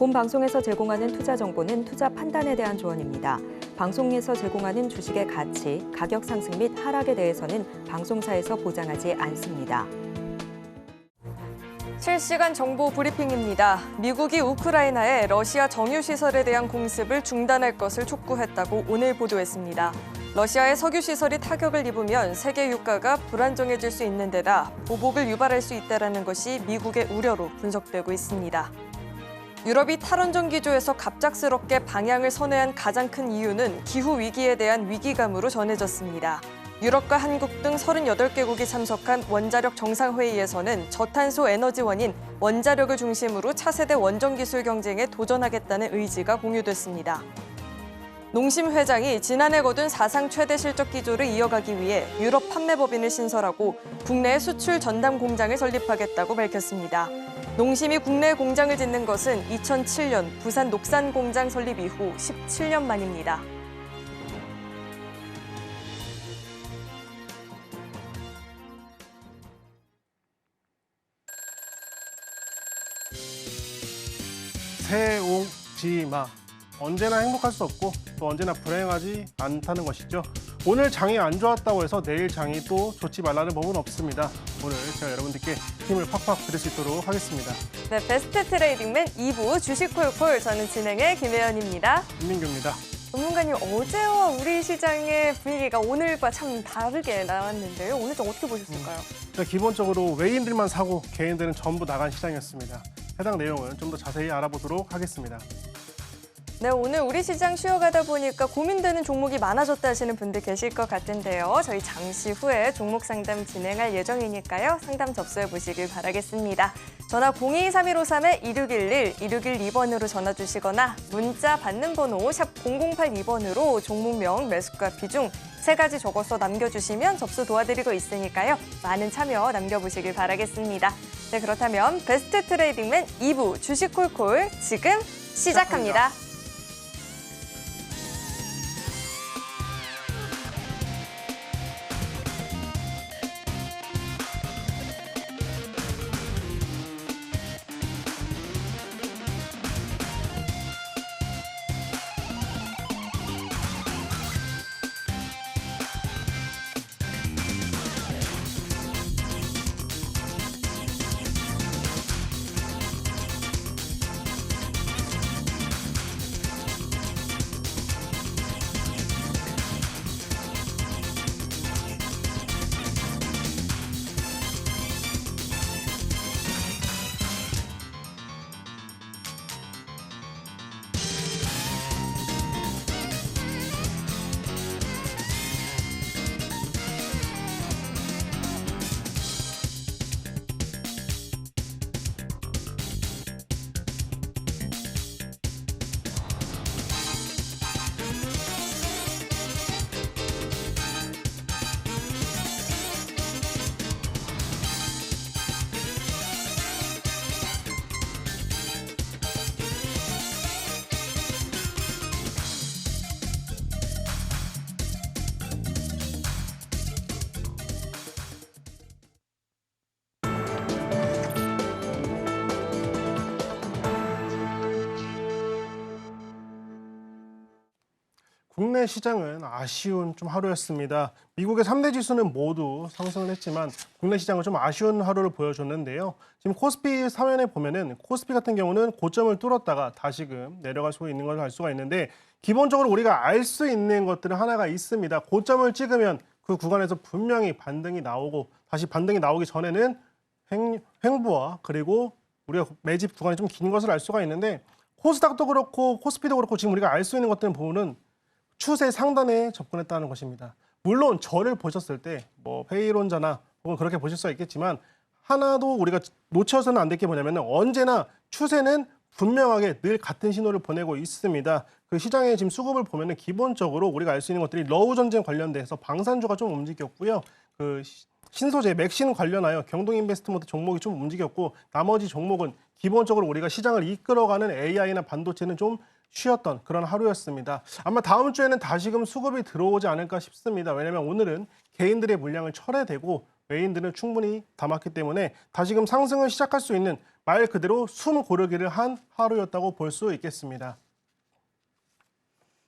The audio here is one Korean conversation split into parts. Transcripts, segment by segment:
본 방송에서 제공하는 투자 정보는 투자 판단에 대한 조언입니다. 방송에서 제공하는 주식의 가치, 가격 상승 및 하락에 대해서는 방송사에서 보장하지 않습니다. 실시간 정보 브리핑입니다. 미국이 우크라이나에 러시아 정유시설에 대한 공습을 중단할 것을 촉구했다고 오늘 보도했습니다. 러시아의 석유시설이 타격을 입으면 세계 유가가 불안정해질 수 있는 데다 보복을 유발할 수 있다는 것이 미국의 우려로 분석되고 있습니다. 유럽이 탈원전 기조에서 갑작스럽게 방향을 선회한 가장 큰 이유는 기후위기에 대한 위기감으로 전해졌습니다. 유럽과 한국 등 38개국이 참석한 원자력 정상회의에서는 저탄소 에너지원인 원자력을 중심으로 차세대 원전 기술 경쟁에 도전하겠다는 의지가 공유됐습니다. 농심 회장이 지난해 거둔 사상 최대 실적 기조를 이어가기 위해 유럽 판매법인을 신설하고 국내 수출 전담 공장을 설립하겠다고 밝혔습니다. 농심이 국내 공장을 짓는 것은 2007년 부산 녹산 공장 설립 이후 17년 만입니다. 새옹지마. 언제나 행복할 수 없고 또 언제나 불행하지 않다는 것이죠. 오늘 장이 안 좋았다고 해서 내일 장이 또 좋지 말라는 법은 없습니다. 오늘 제가 여러분들께 힘을 팍팍 드릴 수 있도록 하겠습니다. 네, 베스트 트레이딩맨 2부 주식콜콜, 저는 진행의 김혜연입니다. 김민규입니다. 전문가님, 어제와 우리 시장의 분위기가 오늘과 참 다르게 나왔는데요. 오늘 좀 어떻게 보셨을까요? 기본적으로 외인들만 사고 개인들은 전부 나간 시장이었습니다. 해당 내용은 좀 더 자세히 알아보도록 하겠습니다. 네, 오늘 우리 시장 쉬어가다 보니까 고민되는 종목이 많아졌다 하시는 분들 계실 것 같은데요. 저희 잠시 후에 종목 상담 진행할 예정이니까요. 상담 접수해 보시길 바라겠습니다. 전화 02-3153-2611, 2612번으로 전화 주시거나 문자 받는 번호 샵 0082번으로 종목명, 매수가, 비중 3가지 적어서 남겨주시면 접수 도와드리고 있으니까요. 많은 참여 남겨보시길 바라겠습니다. 네, 그렇다면 베스트 트레이딩맨 2부 주식콜콜 지금 시작합니다. 국내 시장은 아쉬운 좀 하루였습니다. 미국의 3대 지수는 모두 상승을 했지만 국내 시장은 좀 아쉬운 하루를 보여줬는데요. 지금 코스피 사면에 보면은 코스피 같은 경우는 고점을 뚫었다가 다시금 내려갈 수 있는 걸 알 수가 있는데, 기본적으로 우리가 알 수 있는 것들은 하나가 있습니다. 고점을 찍으면 그 구간에서 분명히 반등이 나오고, 다시 반등이 나오기 전에는 횡보와 그리고 우리가 매집 구간이 좀 긴 것을 알 수가 있는데, 코스닥도 그렇고 코스피도 그렇고 지금 우리가 알 수 있는 것들은 보면은 추세 상단에 접근했다는 것입니다. 물론 저를 보셨을 때 뭐 회의론자나 혹은 그렇게 보실 수가 있겠지만, 하나도 우리가 놓쳐서는 안 될 게 뭐냐면 언제나 추세는 분명하게 늘 같은 신호를 보내고 있습니다. 그 시장의 지금 수급을 보면은 기본적으로 우리가 알 수 있는 것들이 러우 전쟁 관련돼서 방산주가 좀 움직였고요. 그 신소재 맥신 관련하여 경동인베스트먼트 종목이 좀 움직였고, 나머지 종목은 기본적으로 우리가 시장을 이끌어가는 AI나 반도체는 좀 쉬었던 그런 하루였습니다. 아마 다음 주에는 다시금 수급이 들어오지 않을까 싶습니다. 왜냐하면 오늘은 개인들의 물량을 철회되고 레인들은 충분히 담았기 때문에 다시금 상승을 시작할 수 있는 말 그대로 숨 고르기를 한 하루였다고 볼 수 있겠습니다.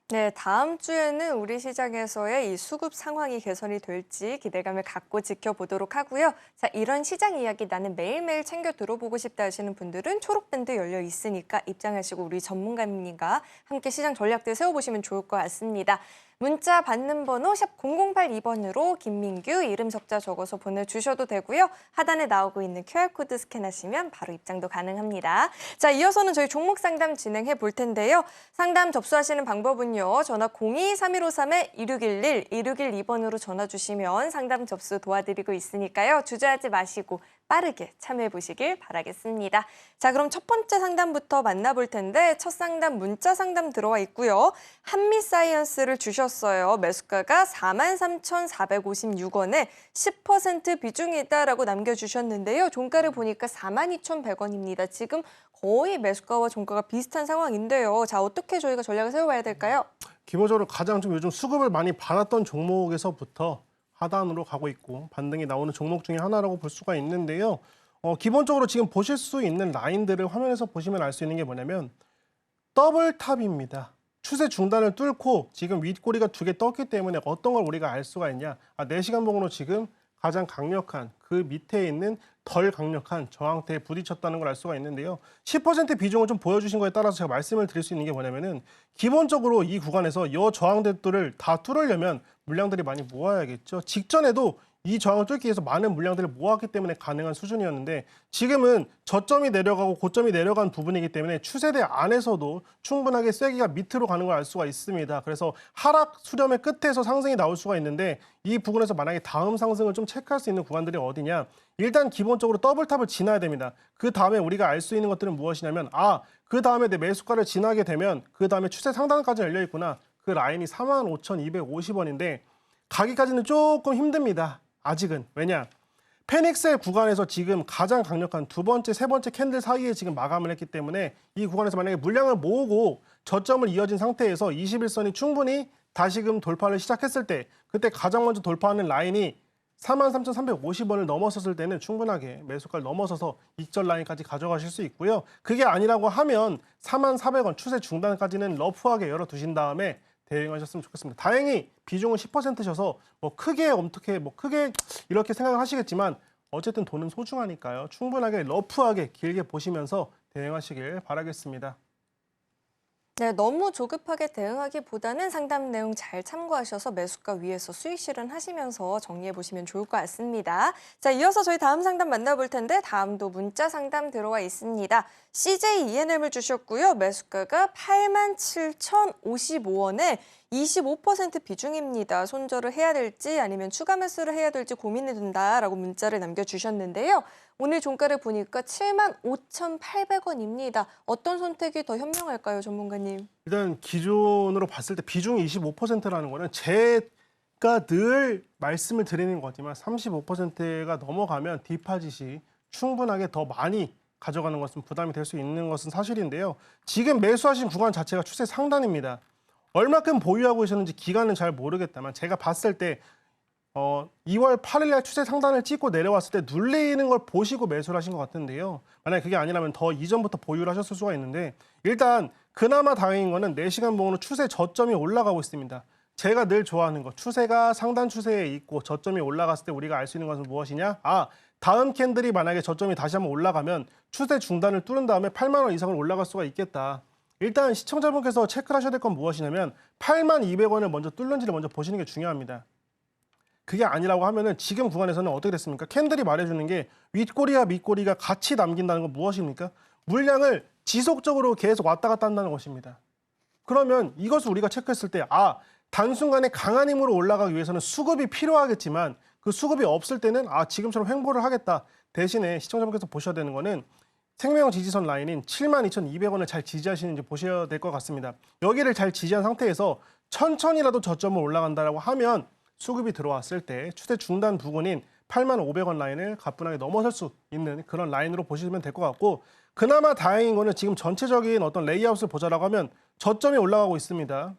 네, 다음 주에는 우리 시장에서의 이 수급 상황이 개선이 될지 기대감을 갖고 지켜보도록 하고요. 자, 이런 시장 이야기 나는 매일매일 챙겨 들어보고 싶다 하시는 분들은 초록밴드 열려 있으니까 입장하시고 우리 전문가님과 함께 시장 전략들 세워보시면 좋을 것 같습니다. 문자 받는 번호 샵 0082번으로 김민규 이름 적자 적어서 보내주셔도 되고요. 하단에 나오고 있는 QR코드 스캔하시면 바로 입장도 가능합니다. 자, 이어서는 저희 종목 상담 진행해 볼 텐데요. 상담 접수하시는 방법은요. 전화 02-3153-2611, 2612번으로 전화 주시면 상담 접수 도와드리고 있으니까요. 주저하지 마시고 빠르게 참여해 보시길 바라겠습니다. 자, 그럼 첫 번째 상담부터 만나볼 텐데 첫 상담 문자 상담 들어와 있고요. 한미사이언스를 주셨어요. 매수가가 43,456원에 10% 비중이 있다라고 남겨주셨는데요. 종가를 보니까 42,100원입니다. 지금 거의 매수가와 종가가 비슷한 상황인데요. 자, 어떻게 저희가 전략을 세워봐야 될까요? 기본적으로 가장 좀 요즘 수급을 많이 받았던 종목에서부터 하단으로 가고 있고 반등이 나오는 종목 중에 하나라고 볼 수가 있는데요. 기본적으로 지금 보실 수 있는 라인들을 화면에서 보시면 알 수 있는 게 뭐냐면 더블탑입니다. 추세 중단을 뚫고 지금 윗꼬리가 2개 떴기 때문에 어떤 걸 우리가 알 수가 있냐. 4시간 봉으로 지금 가장 강력한 그 밑에 있는 덜 강력한 저항대에 부딪혔다는 걸 알 수가 있는데요. 10% 비중을 좀 보여주신 거에 따라서 제가 말씀을 드릴 수 있는 게 뭐냐면은 기본적으로 이 구간에서 이 저항대들을 다 뚫으려면 물량들이 많이 모아야겠죠. 직전에도 이 저항을 뚫기 위해서 많은 물량들을 모았기 때문에 가능한 수준이었는데 지금은 저점이 내려가고 고점이 내려간 부분이기 때문에 추세대 안에서도 충분하게 쐐기가 밑으로 가는 걸 알 수가 있습니다. 그래서 하락 수렴의 끝에서 상승이 나올 수가 있는데 이 부분에서 만약에 다음 상승을 좀 체크할 수 있는 구간들이 어디냐. 일단 기본적으로 더블탑을 지나야 됩니다. 그 다음에 우리가 알 수 있는 것들은 무엇이냐면 그 다음에 내 매수가를 지나게 되면 그 다음에 추세 상단까지 열려 있구나. 그 라인이 45,250원인데 가기까지는 조금 힘듭니다. 아직은. 왜냐? 페닉셀 구간에서 지금 가장 강력한 두 번째, 세 번째 캔들 사이에 지금 마감을 했기 때문에 이 구간에서 만약에 물량을 모으고 저점을 이어진 상태에서 21선이 충분히 다시금 돌파를 시작했을 때 그때 가장 먼저 돌파하는 라인이 43,350원을 넘어섰을 때는 충분하게 매수가를 넘어서서 익절 라인까지 가져가실 수 있고요. 그게 아니라고 하면 44,000원 추세 중단까지는 러프하게 열어두신 다음에 대응하셨으면 좋겠습니다. 다행히 비중은 10%셔서 크게 이렇게 생각을 하시겠지만 어쨌든 돈은 소중하니까요. 충분하게 러프하게 길게 보시면서 대응하시길 바라겠습니다. 네, 너무 조급하게 대응하기보다는 상담 내용 잘 참고하셔서 매수가 위에서 수익 실현하시면서 정리해 보시면 좋을 것 같습니다. 자, 이어서 저희 다음 상담 만나볼 텐데 다음도 문자 상담 들어와 있습니다. CJ ENM을 주셨고요. 매수가가 87,055원에 25% 비중입니다. 손절을 해야 될지 아니면 추가 매수를 해야 될지 고민이 된다라고 문자를 남겨주셨는데요. 오늘 종가를 보니까 75,800원입니다. 어떤 선택이 더 현명할까요, 전문가님? 일단 기존으로 봤을 때 비중이 25%라는 거는 제가 늘 말씀을 드리는 거지만 35%가 넘어가면 디파짓이 충분하게 더 많이 가져가는 것은 부담이 될 수 있는 것은 사실인데요. 지금 매수하신 구간 자체가 추세 상단입니다. 얼마큼 보유하고 계셨는지 기간은 잘 모르겠다만 제가 봤을 때 2월 8일 날 추세 상단을 찍고 내려왔을 때 눌리는 걸 보시고 매수를 하신 것 같은데요. 만약에 그게 아니라면 더 이전부터 보유를 하셨을 수가 있는데 일단 그나마 다행인 거는 4시간 봉으로 추세 저점이 올라가고 있습니다. 제가 늘 좋아하는 거 추세가 상단 추세에 있고 저점이 올라갔을 때 우리가 알 수 있는 것은 무엇이냐? 다음 캔들이 만약에 저점이 다시 한번 올라가면 추세 중단을 뚫은 다음에 8만 원 이상을 올라갈 수가 있겠다. 일단 시청자분께서 체크를 하셔야 될 건 무엇이냐면 82,200원을 먼저 뚫는지를 먼저 보시는 게 중요합니다. 그게 아니라고 하면은 지금 구간에서는 어떻게 됐습니까? 캔들이 말해주는 게 윗꼬리와 밑꼬리가 같이 남긴다는 건 무엇입니까? 물량을 지속적으로 계속 왔다 갔다 한다는 것입니다. 그러면 이것을 우리가 체크했을 때 단순간에 강한 힘으로 올라가기 위해서는 수급이 필요하겠지만 그 수급이 없을 때는 지금처럼 횡보를 하겠다. 대신에 시청자분께서 보셔야 되는 거는 생명 지지선 라인인 72,200원을 잘 지지하시는지 보셔야 될 것 같습니다. 여기를 잘 지지한 상태에서 천천히라도 저점을 올라간다라고 하면 수급이 들어왔을 때 추세 중단 부근인 85,000원 라인을 가뿐하게 넘어설 수 있는 그런 라인으로 보시면 될 것 같고 그나마 다행인 거는 지금 전체적인 어떤 레이아웃을 보자라고 하면 저점이 올라가고 있습니다.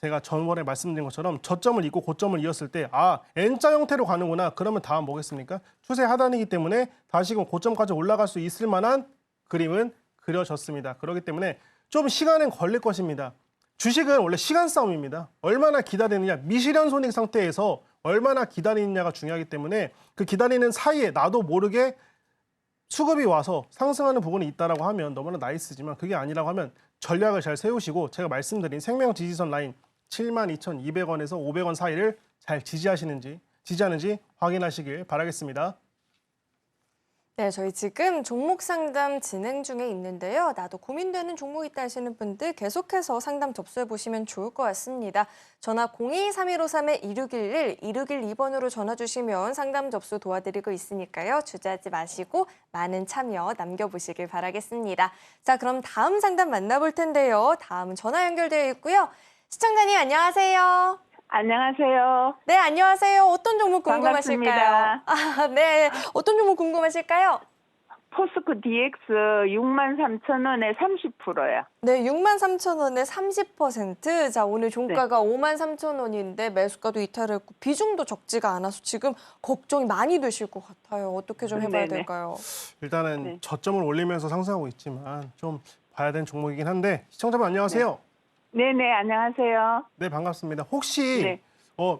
제가 전번에 말씀드린 것처럼 저점을 잇고 고점을 이었을 때 N자 형태로 가는구나. 그러면 다음 뭐겠습니까? 추세 하단이기 때문에 다시금 고점까지 올라갈 수 있을 만한 그림은 그려졌습니다. 그렇기 때문에 좀 시간은 걸릴 것입니다. 주식은 원래 시간 싸움입니다. 얼마나 기다리느냐, 미실현 손익 상태에서 얼마나 기다리느냐가 중요하기 때문에 그 기다리는 사이에 나도 모르게 수급이 와서 상승하는 부분이 있다라고 하면 너무나 나이스지만 그게 아니라고 하면 전략을 잘 세우시고 제가 말씀드린 생명 지지선 라인 72,200원에서 500원 사이를 잘 지지하는지 확인하시길 바라겠습니다. 네, 저희 지금 종목 상담 진행 중에 있는데요. 나도 고민되는 종목 있다 하시는 분들 계속해서 상담 접수해 보시면 좋을 것 같습니다. 전화 02-3153-2611, 2612번으로 전화 주시면 상담 접수 도와드리고 있으니까요. 주저하지 마시고 많은 참여 남겨보시길 바라겠습니다. 자, 그럼 다음 상담 만나볼 텐데요. 다음은 전화 연결되어 있고요. 시청자님 안녕하세요. 안녕하세요. 네, 안녕하세요. 어떤 종목 궁금하실까요? 반갑습니다. 네, 어떤 종목 궁금하실까요? 포스코 DX 63,000원에 30%요. 네, 63,000원에 30%. 자, 오늘 종가가 53,000원인데 매수가도 이탈했고 비중도 적지가 않아서 지금 걱정이 많이 되실 것 같아요. 어떻게 좀 해봐야 네네. 될까요? 일단은 네. 저점을 올리면서 상승하고 있지만 좀 봐야 되는 종목이긴 한데 시청자분 안녕하세요. 네네, 안녕하세요. 네, 반갑습니다. 혹시 네.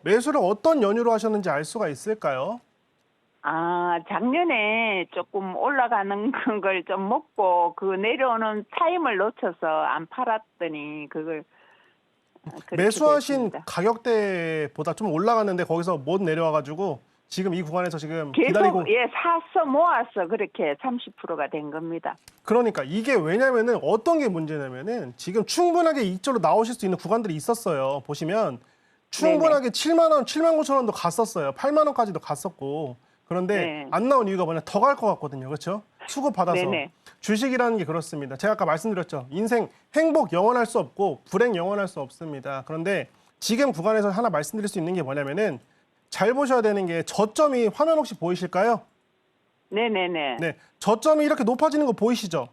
매수를 어떤 연유로 하셨는지 알 수가 있을까요? 작년에 조금 올라가는 걸 좀 먹고 그 내려오는 타임을 놓쳐서 안 팔았더니 그걸 그렇게 매수하신 됐습니다. 가격대보다 좀 올라갔는데 거기서 못 내려와가지고 지금 이 구간에서 지금 계속 기다리고 사서 모아서 그렇게 30%가 된 겁니다. 그러니까 이게 왜냐면은 어떤 게 문제냐면은 지금 충분하게 이쪽으로 나오실 수 있는 구간들이 있었어요. 보시면 충분하게 7만 원, 7만 9천 원도 갔었어요. 8만 원까지도 갔었고 그런데 네. 안 나온 이유가 뭐냐 더 갈 것 같거든요. 그렇죠? 수급 받아서 네네. 주식이라는 게 그렇습니다. 제가 아까 말씀드렸죠. 인생 행복 영원할 수 없고 불행 영원할 수 없습니다. 그런데 지금 구간에서 하나 말씀드릴 수 있는 게 뭐냐면은 잘 보셔야 되는 게 저점이 화면 혹시 보이실까요? 네네네. 네, 저점이 이렇게 높아지는 거 보이시죠?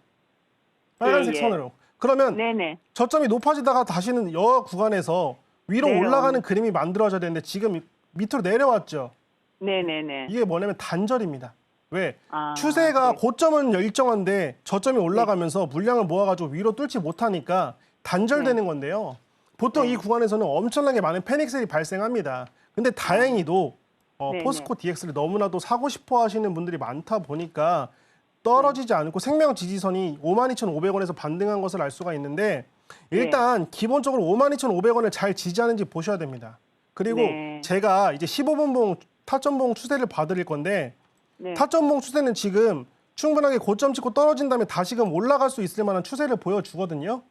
빨간색 예, 예. 선으로. 그러면 네네. 저점이 저점이 높아지다가 다시는 여 구간에서 위로 내려오는. 올라가는 그림이 만들어져야 되는데 지금 밑으로 내려왔죠. 네네네. 이게 뭐냐면 단절입니다. 왜? 아, 추세가 네. 고점은 일정한데 저점이 올라가면서 물량을 모아가지고 위로 뚫지 못하니까 단절되는 건데요. 보통 네. 이 구간에서는 엄청나게 많은 패닉셀이 발생합니다. 근데 다행히도 네네. 포스코 DX를 너무나도 사고 싶어 하시는 분들이 많다 보니까 떨어지지 않고 생명 지지선이 52,500원에서 반등한 것을 알 수가 있는데 일단 기본적으로 52,500원을 잘 지지하는지 보셔야 됩니다. 그리고 네. 제가 이제 15분봉 타점봉 추세를 봐드릴 건데 네. 타점봉 추세는 지금 충분하게 고점 찍고 떨어진 다음에 다시금 올라갈 수 있을 만한 추세를 보여주거든요.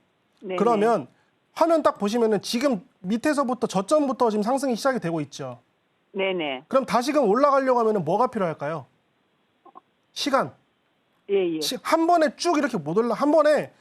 네네. 그러면 화면 딱 보시면은 지금 밑에서부터 저점부터 지금 상승이 시작이 되고 있죠. 네네. 그럼 다시금 올라가려고 하면은 뭐가 필요할까요? 시간. 예, 예. 한 번에 쭉 이렇게 못 올라 한 번에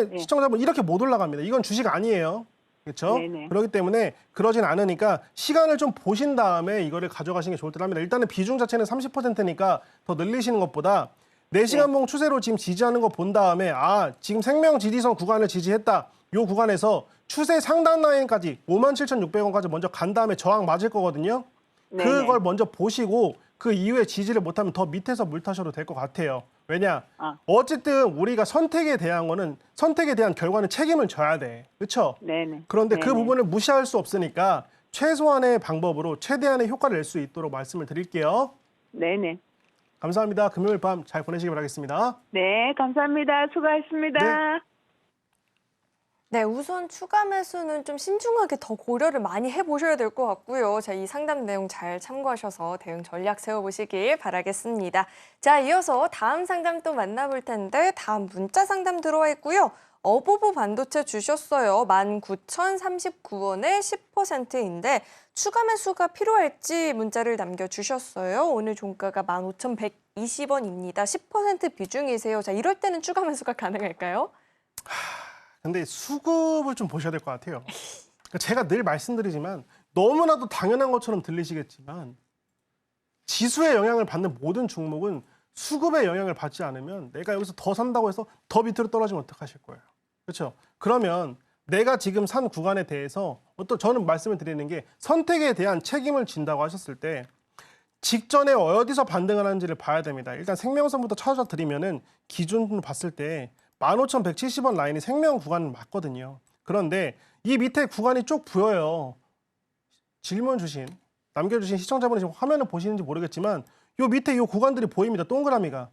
네. 시청자분 이렇게 못 올라갑니다. 이건 주식 아니에요. 그렇죠? 네네. 그렇기 때문에 그러진 않으니까 시간을 좀 보신 다음에 이거를 가져가시는 게 좋을 듯 합니다. 일단은 비중 자체는 30%니까 더 늘리시는 것보다 4시간봉 추세로 지금 지지하는 거 본 다음에 지금 생명 지지선 구간을 지지했다. 요 구간에서 추세 상단 라인까지 57,600원까지 먼저 간 다음에 저항 맞을 거거든요. 네네. 그걸 먼저 보시고 그 이후에 지지를 못하면 더 밑에서 물 타셔도 될 것 같아요. 왜냐? 어쨌든 우리가 선택에 대한 결과는 책임을 져야 돼. 그렇죠? 네네. 그런데 그 네네. 부분을 무시할 수 없으니까 최소한의 방법으로 최대한의 효과를 낼 수 있도록 말씀을 드릴게요. 네네. 감사합니다. 금요일 밤 잘 보내시기 바라겠습니다. 네, 감사합니다. 수고하셨습니다. 네. 네, 우선 추가 매수는 좀 신중하게 더 고려를 많이 해보셔야 될 것 같고요. 자, 이 상담 내용 잘 참고하셔서 대응 전략 세워보시길 바라겠습니다. 자, 이어서 다음 상담 또 만나볼 텐데 다음 문자 상담 들어와 있고요. 어보보 반도체 주셨어요. 19,039원에 10%인데 추가 매수가 필요할지 문자를 남겨주셨어요. 오늘 종가가 15,120원입니다. 10% 비중이세요. 자, 이럴 때는 추가 매수가 가능할까요? 근데 수급을 좀 보셔야 될 것 같아요. 그러니까 제가 늘 말씀드리지만 너무나도 당연한 것처럼 들리시겠지만 지수의 영향을 받는 모든 종목은 수급의 영향을 받지 않으면 내가 여기서 더 산다고 해서 더 밑으로 떨어지면 어떡하실 거예요. 그렇죠? 그러면 내가 지금 산 구간에 대해서 저는 말씀을 드리는 게 선택에 대한 책임을 진다고 하셨을 때 직전에 어디서 반등을 하는지를 봐야 됩니다. 일단 생명선부터 찾아드리면은 기준으로 봤을 때 15,170원 라인이 생명 구간 맞거든요. 그런데 이 밑에 구간이 쭉 보여요. 질문 남겨주신 시청자분이 지금 화면을 보시는지 모르겠지만 요 밑에 요 구간들이 보입니다. 동그라미가.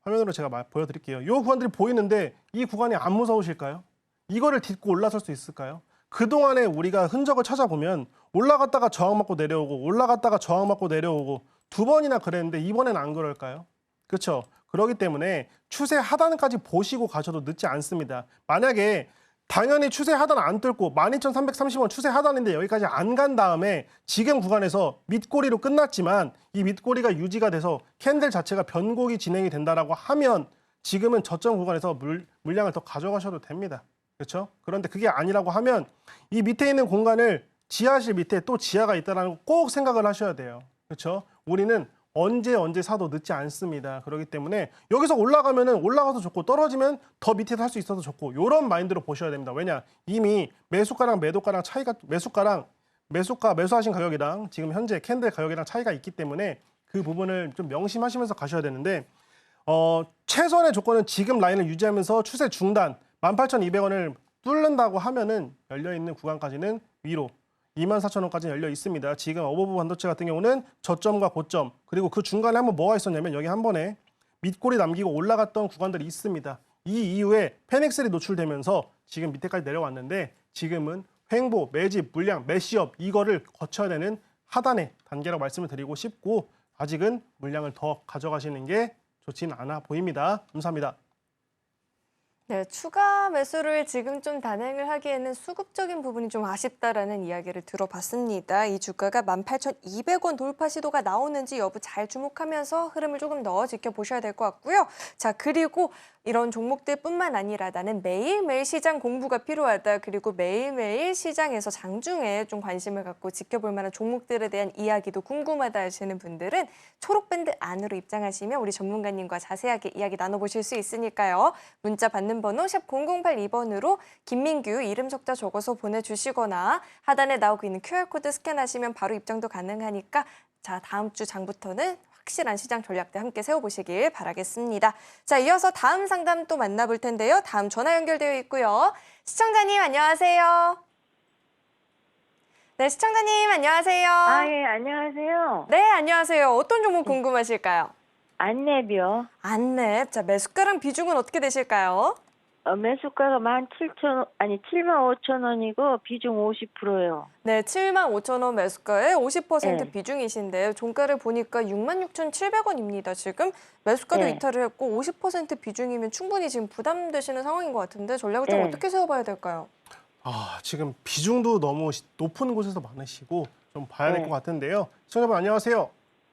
화면으로 제가 보여드릴게요. 요 구간들이 보이는데 이 구간이 안 무서우실까요? 이거를 딛고 올라설 수 있을까요? 그동안에 우리가 흔적을 찾아보면 올라갔다가 저항받고 내려오고 올라갔다가 저항받고 내려오고 2번이나 그랬는데 이번엔 안 그럴까요? 그렇죠? 그렇기 때문에 추세 하단까지 보시고 가셔도 늦지 않습니다. 만약에 당연히 추세 하단 안 뚫고 12,330원 추세 하단인데 여기까지 안 간 다음에 지금 구간에서 밑꼬리로 끝났지만 이 밑꼬리가 유지가 돼서 캔들 자체가 변곡이 진행이 된다라고 하면 지금은 저점 구간에서 물량을 더 가져가셔도 됩니다. 그렇죠? 그런데 그게 아니라고 하면 이 밑에 있는 공간을 지하실 밑에 또 지하가 있다는 거 꼭 생각을 하셔야 돼요. 그렇죠? 우리는 언제 사도 늦지 않습니다. 그렇기 때문에 여기서 올라가면은 올라가서 좋고 떨어지면 더 밑에 살 수 있어서 좋고 이런 마인드로 보셔야 됩니다. 왜냐? 이미 매수가랑 매도가랑 차이가 매수가 매수하신 가격이랑 지금 현재 캔들 가격이랑 차이가 있기 때문에 그 부분을 좀 명심하시면서 가셔야 되는데 최선의 조건은 지금 라인을 유지하면서 추세 중단 18,200원을 뚫는다고 하면은 열려있는 구간까지는 위로 24,000원까지 열려 있습니다. 지금 어버브 반도체 같은 경우는 저점과 고점 그리고 그 중간에 한번 뭐가 있었냐면 여기 한 번에 밑꼬리 남기고 올라갔던 구간들이 있습니다. 이 이후에 페닉셀이 노출되면서 지금 밑에까지 내려왔는데 지금은 횡보, 매집, 물량, 매시업 이거를 거쳐야 되는 하단의 단계라고 말씀을 드리고 싶고 아직은 물량을 더 가져가시는 게 좋지는 않아 보입니다. 감사합니다. 네, 추가 매수를 지금 좀 단행을 하기에는 수급적인 부분이 좀 아쉽다라는 이야기를 들어봤습니다. 이 주가가 18,200원 돌파 시도가 나오는지 여부 잘 주목하면서 흐름을 조금 더 지켜보셔야 될 것 같고요. 자, 그리고 이런 종목들뿐만 아니라 나는 매일매일 시장 공부가 필요하다. 그리고 매일매일 시장에서 장중에 좀 관심을 갖고 지켜볼 만한 종목들에 대한 이야기도 궁금하다 하시는 분들은 초록밴드 안으로 입장하시면 우리 전문가님과 자세하게 이야기 나눠보실 수 있으니까요. 문자 받는 번호 샵 0082번으로 김민규 이름 적자 적어서 보내주시거나 하단에 나오고 있는 QR코드 스캔하시면 바로 입장도 가능하니까 자, 다음 주 장부터는 확실한 시장 전략들 함께 세워보시길 바라겠습니다. 자, 이어서 다음 상담 또 만나볼 텐데요. 다음 전화 연결되어 있고요. 시청자님 안녕하세요. 네, 시청자님 안녕하세요. 예, 안녕하세요. 네, 안녕하세요. 어떤 종목 궁금하실까요? 안랩이요. 안랩. 자, 매수가랑 비중은 어떻게 되실까요? 매수가가 75,000원이고 비중 50%예요. 네, 75,000원 매수가에 50% 네. 비중이신데 종가를 보니까 66,700원입니다. 지금 매수가도 네. 이탈을 했고 50% 비중이면 충분히 지금 부담되시는 상황인 것 같은데 전략을 좀 네. 어떻게 세워봐야 될까요? 지금 비중도 너무 높은 곳에서 많으시고 좀 봐야 될 네. 것 같은데요. 시청자분 안녕하세요.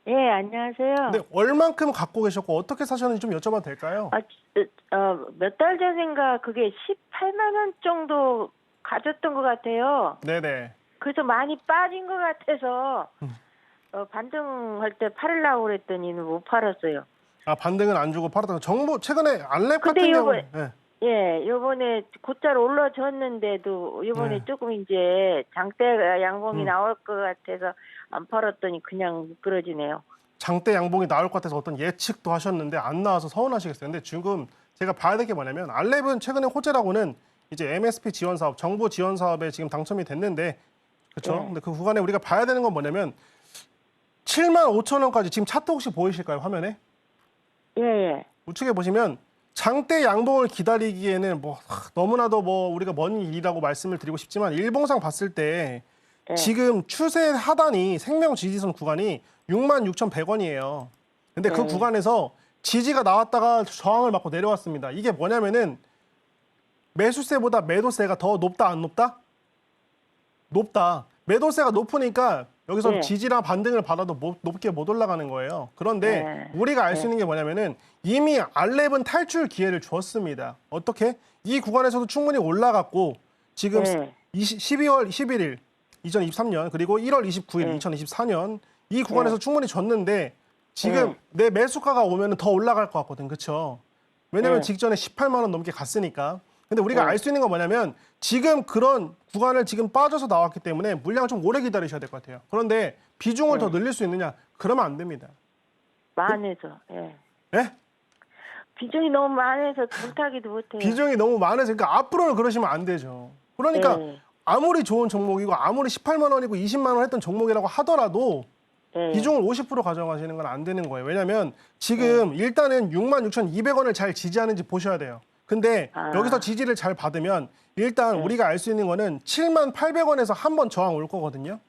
예, 안녕하세요. 근데 얼만큼 갖고 계셨고 어떻게 사셨는지 좀 여쭤봐도 될까요? 몇 달 전인가 그게 18만 원 정도 가졌던 것 같아요. 네네. 그래서 많이 빠진 것 같아서 반등할 때 팔으려고 그랬더니 못 팔았어요. 반등은 안 주고 팔았다가 정보 최근에 안랩 같은 근데 경우 네. 예, 요번에 곧잘 올라졌는데도 요번에 네. 조금 이제 장대 양봉이 음. 나올 것 같아서 안 팔았더니 그냥 미끄러지네요. 장대 양봉이 나올 것 같아서 어떤 예측도 하셨는데 안 나와서 서운하시겠어요. 근데 지금 제가 봐야 될 게 뭐냐면 안랩은 최근에 호재라고는 이제 MSP 지원 사업, 정부 지원 사업에 지금 당첨이 됐는데 그렇죠? 네. 근데 그 구간에 우리가 봐야 되는 건 뭐냐면 75,000원까지 지금 차트 혹시 보이실까요? 화면에? 예, 예. 우측에 보시면 장대 양봉을 기다리기에는 너무나도 우리가 먼 일이라고 말씀을 드리고 싶지만 일봉상 봤을 때 예. 지금 추세 하단이 생명 지지선 구간이 66,100원이에요. 근데 그 구간에서 지지가 나왔다가 저항을 맞고 내려왔습니다. 이게 뭐냐면은 매수세보다 매도세가 더 높다 안 높다? 높다. 매도세가 높으니까 여기서 네. 지지랑 반등을 받아도 높게 못 올라가는 거예요. 그런데 네. 우리가 알 수 있는 게 뭐냐면은 이미 알랩은 탈출 기회를 주었습니다. 어떻게? 이 구간에서도 충분히 올라갔고 지금 네. 12월 11일 2023년 그리고 1월 29일 2024년 이 구간에서 충분히 졌는데 지금 내 매수가가 오면 더 올라갈 것 같거든. 그렇죠? 왜냐면 네. 직전에 18만 원 넘게 갔으니까. 근데 우리가 네. 알 수 있는 건 뭐냐면 지금 그런 구간을 지금 빠져서 나왔기 때문에 물량을 좀 오래 기다리셔야 될 것 같아요. 그런데 비중을 더 늘릴 수 있느냐? 그러면 안 됩니다. 많아서. 예. 예? 비중이 너무 많아서 못하기도 못해요. 비중이 너무 많아서 그러니까 앞으로는 그러시면 안 되죠. 그러니까 네. 아무리 좋은 종목이고 아무리 18만 원이고 20만 원 했던 종목이라고 하더라도 예. 비중을 50% 가져가시는 건 안 되는 거예요. 왜냐하면 지금 일단은 66,200원을 잘 지지하는지 보셔야 돼요. 근데 아. 여기서 지지를 잘 받으면 일단 우리가 알 수 있는 거는 7800원에서 한 번 저항 올 거거든요.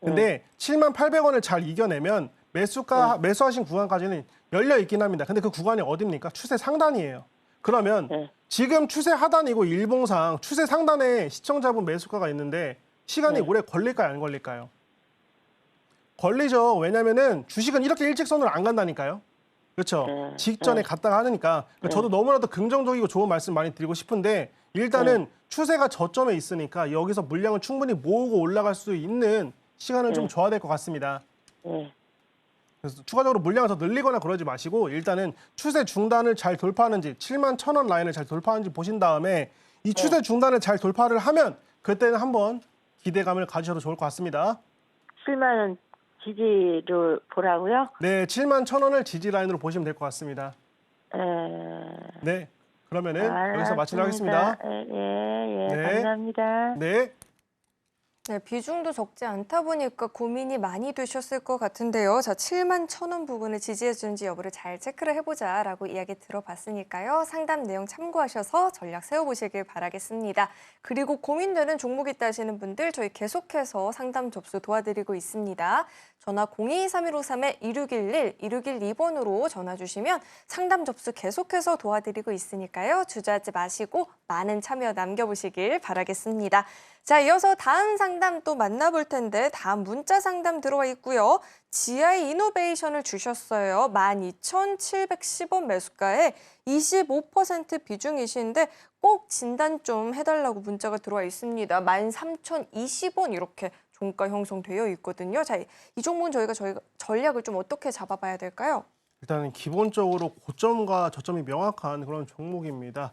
근데 7800원을 잘 이겨내면 매수하신 구간까지는 열려 있긴 합니다. 근데 그 구간이 어딥니까? 추세 상단이에요. 그러면 네. 지금 추세 하단이고 일봉상 추세 상단에 시청자분 매수가가 있는데 시간이 오래 걸릴까요? 안 걸릴까요? 걸리죠. 왜냐면은 주식은 이렇게 일직선으로 안 간다니까요. 그렇죠. 네. 직전에 갔다가 하니까 저도 너무나도 긍정적이고 좋은 말씀 많이 드리고 싶은데 일단은 추세가 저점에 있으니까 여기서 물량을 충분히 모으고 올라갈 수 있는 시간을 좀 줘야 될 것 같습니다. 예. 그래서 추가적으로 물량을 더 늘리거나 그러지 마시고 일단은 추세 중단을 잘 돌파하는지 71,000원 라인을 잘 돌파하는지 보신 다음에 이 추세 중단을 잘 돌파를 하면 그때는 한번 기대감을 가지셔도 좋을 것 같습니다. 7만 원 지지로 보라고요? 네, 71,000원을 지지 라인으로 보시면 될 것 같습니다. 네, 그러면은 여기서 마치도록 하겠습니다. 예, 네. 감사합니다. 네. 네, 비중도 적지 않다 보니까 고민이 많이 되셨을 것 같은데요. 자, 71,000원 부분을 지지해주는지 여부를 잘 체크를 해보자라고 이야기 들어봤으니까요. 상담 내용 참고하셔서 전략 세워보시길 바라겠습니다. 그리고 고민되는 종목 있다 하시는 분들 저희 계속해서 상담 접수 도와드리고 있습니다. 전화 02-3153-2611, 2612번으로 전화 주시면 상담 접수 계속해서 도와드리고 있으니까요. 주저하지 마시고 많은 참여 남겨보시길 바라겠습니다. 자, 이어서 다음 상담 또 만나볼 텐데 다음 문자 상담 들어와 있고요. GI 이노베이션을 주셨어요. 12,710원 매수가에 25% 비중이신데 꼭 진단 좀 해달라고 문자가 들어와 있습니다. 13,020원 이렇게 종가 형성되어 있거든요. 자, 이 종목은 저희가 전략을 좀 어떻게 잡아봐야 될까요? 일단은 기본적으로 고점과 저점이 명확한 그런 종목입니다.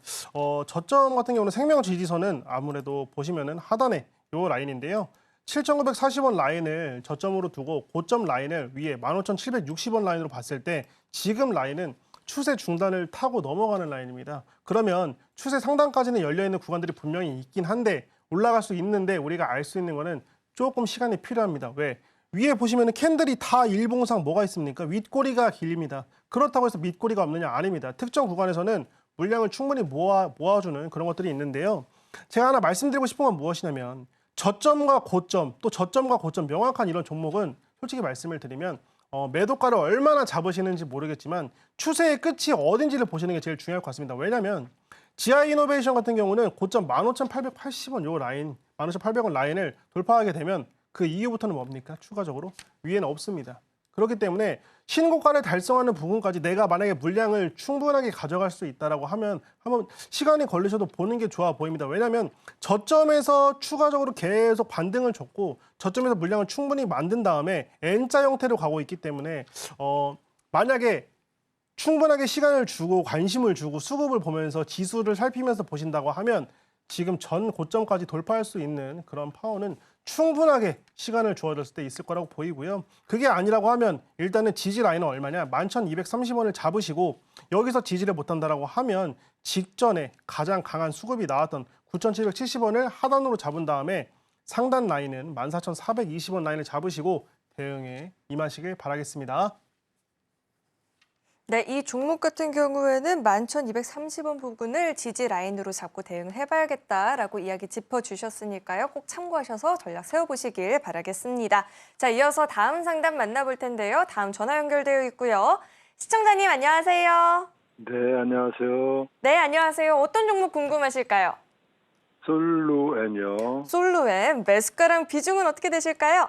저점 같은 경우는 생명 지지선은 아무래도 보시면은 하단에 요 라인인데요. 7,940원 라인을 저점으로 두고 고점 라인을 위에 15,760원 라인으로 봤을 때 지금 라인은 추세 중단을 타고 넘어가는 라인입니다. 그러면 추세 상단까지는 열려있는 구간들이 분명히 있긴 한데 올라갈 수 있는데 우리가 알 수 있는 거는 조금 시간이 필요합니다. 왜? 위에 보시면 캔들이 다 일봉상 뭐가 있습니까? 윗꼬리가 길립니다. 그렇다고 해서 밑꼬리가 없느냐? 아닙니다. 특정 구간에서는 물량을 충분히 모아주는 그런 것들이 있는데요. 제가 하나 말씀드리고 싶은 건 무엇이냐면 저점과 고점, 또 저점과 고점 명확한 이런 종목은 솔직히 말씀을 드리면 매도가를 얼마나 잡으시는지 모르겠지만 추세의 끝이 어딘지를 보시는 게 제일 중요할 것 같습니다. 왜냐하면 GI 이노베이션 같은 경우는 고점 15,880원 요 라인, 15,800원 라인을 돌파하게 되면 그 이후부터는 뭡니까? 추가적으로 위에는 없습니다. 그렇기 때문에 신고가를 달성하는 부분까지 내가 만약에 물량을 충분하게 가져갈 수 있다라고 하면 한번 시간이 걸리셔도 보는 게 좋아 보입니다. 왜냐하면 저점에서 추가적으로 계속 반등을 줬고 저점에서 물량을 충분히 만든 다음에 N자 형태로 가고 있기 때문에 만약에 충분하게 시간을 주고 관심을 주고 수급을 보면서 지수를 살피면서 보신다고 하면 지금 전 고점까지 돌파할 수 있는 그런 파워는 충분하게 시간을 주어졌을 때 있을 거라고 보이고요. 그게 아니라고 하면 일단은 지지 라인은 얼마냐? 11,230원을 잡으시고 여기서 지지를 못한다라고 하면 직전에 가장 강한 수급이 나왔던 9,770원을 하단으로 잡은 다음에 상단 라인은 14,420원 라인을 잡으시고 대응에 임하시길 바라겠습니다. 네, 이 종목 같은 경우에는 11,230원 부분을 지지 라인으로 잡고 대응을 해봐야겠다라고 이야기 짚어주셨으니까요. 꼭 참고하셔서 전략 세워보시길 바라겠습니다. 자, 이어서 다음 상담 만나볼 텐데요. 다음 전화 연결되어 있고요. 시청자님 안녕하세요. 네, 안녕하세요. 네, 안녕하세요. 어떤 종목 궁금하실까요? 솔루엔요. 솔루엠 매수가랑 비중은 어떻게 되실까요?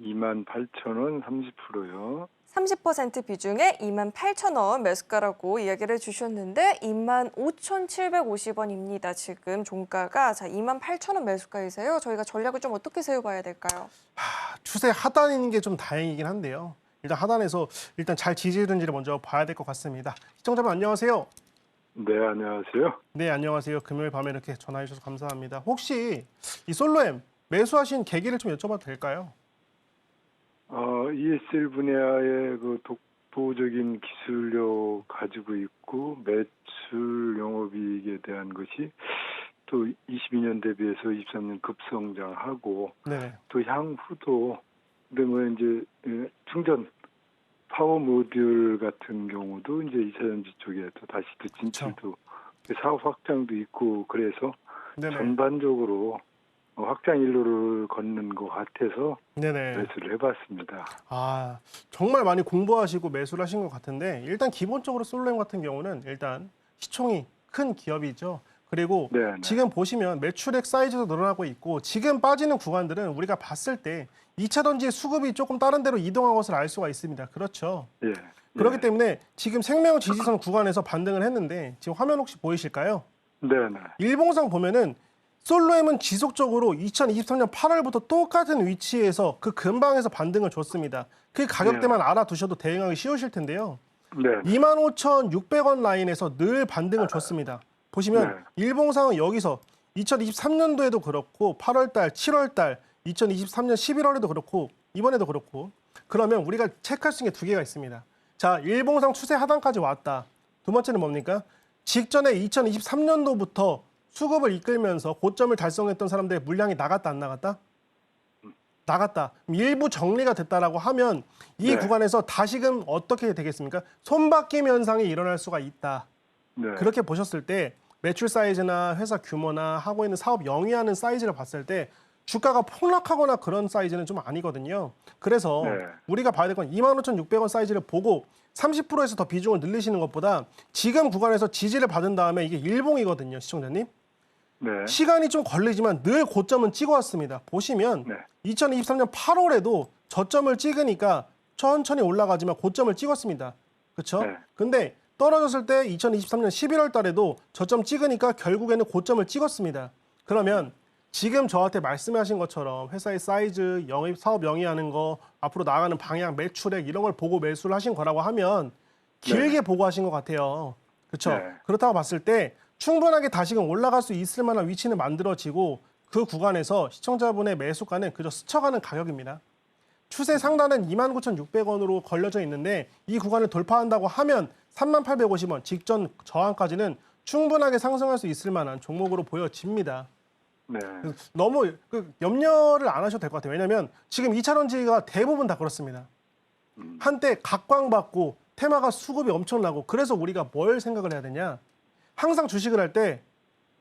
28,000원 30%요. 30% 비중에 28,000원 매수가라고 이야기를 해주셨는데 25,750원입니다. 지금 종가가. 자, 28,000원 매수가이세요. 저희가 전략을 좀 어떻게 세워봐야 될까요? 추세 하단인 게 좀 다행이긴 한데요. 일단 하단에서 일단 잘 지지든지를 먼저 봐야 될 것 같습니다. 시청자분 안녕하세요. 네, 안녕하세요. 네, 안녕하세요. 금요일 밤에 이렇게 전화해 주셔서 감사합니다. 혹시 이 솔로엠 매수하신 계기를 좀 여쭤봐도 될까요? ESL 분야의 그 독보적인 기술력 가지고 있고 매출 영업이익에 대한 것이 또 22년 대비해서 23년 급성장하고 네. 또 향후도 그다음에 이제 충전 파워 모듈 같은 경우도 이제 2차전지 쪽에 또 다시 또 진출도 사업 확장도 있고 그래서 네네. 전반적으로 확장 일로를 걷는 것 같아서 네네. 매수를 해봤습니다. 아, 정말 많이 공부하시고 매수를 하신 것 같은데 일단 기본적으로 솔로엠 같은 경우는 일단 시총이 큰 기업이죠. 그리고 네, 네. 지금 보시면 매출액 사이즈도 늘어나고 있고 지금 빠지는 구간들은 우리가 봤을 때 2차전지 수급이 조금 다른 데로 이동한 것을 알 수가 있습니다. 그렇죠. 예. 그렇기 예. 때문에 지금 생명 지지선 구간에서 반등을 했는데 지금 화면 혹시 보이실까요? 네, 네. 일봉상 보면은 솔로엠은 지속적으로 2023년 8월부터 똑같은 위치에서 그 근방에서 반등을 줬습니다. 그 가격대만 알아두셔도 대응하기 쉬우실 텐데요. 네. 25,600원 라인에서 늘 반등을 줬습니다. 보시면 일봉상은 여기서 2023년도에도 그렇고 8월달, 7월달, 2023년 11월에도 그렇고 이번에도 그렇고 그러면 우리가 체크할 수 있는 게 두 개가 있습니다. 자, 일봉상 추세 하단까지 왔다. 두 번째는 뭡니까? 직전에 2023년도부터 수급을 이끌면서 고점을 달성했던 사람들의 물량이 나갔다 안 나갔다? 나갔다. 일부 정리가 됐다라고 하면 이 네. 구간에서 다시금 어떻게 되겠습니까? 손바뀜 현상이 일어날 수가 있다. 네. 그렇게 보셨을 때 매출 사이즈나 회사 규모나 하고 있는 사업 영위하는 사이즈를 봤을 때 주가가 폭락하거나 그런 사이즈는 좀 아니거든요. 그래서 네. 우리가 봐야 될 건 25,600원 사이즈를 보고 30%에서 더 비중을 늘리시는 것보다 지금 구간에서 지지를 받은 다음에 이게 일봉이거든요, 시청자님. 네. 시간이 좀 걸리지만 늘 고점은 찍어왔습니다. 보시면 네. 2023년 8월에도 저점을 찍으니까 천천히 올라가지만 고점을 찍었습니다. 그렇죠? 네. 근데 떨어졌을 때 2023년 11월 달에도 저점 찍으니까 결국에는 고점을 찍었습니다. 그러면 지금 저한테 말씀하신 것처럼 회사의 사이즈, 영입, 사업 영위하는 거, 앞으로 나아가는 방향, 매출액 이런 걸 보고 매수를 하신 거라고 하면 길게 보고 하신 것 같아요. 그렇죠? 네. 그렇다고 봤을 때 충분하게 다시금 올라갈 수 있을 만한 위치는 만들어지고 그 구간에서 시청자분의 매수가는 그저 스쳐가는 가격입니다. 추세 상단은 29,600원으로 걸려져 있는데 이 구간을 돌파한다고 하면 3850원 직전 저항까지는 충분하게 상승할 수 있을 만한 종목으로 보여집니다. 네. 너무 염려를 안 하셔도 될 것 같아요. 왜냐하면 지금 2차전지가 대부분 다 그렇습니다. 한때 각광받고 테마가 수급이 엄청나고 그래서 우리가 뭘 생각을 해야 되냐. 항상 주식을 할 때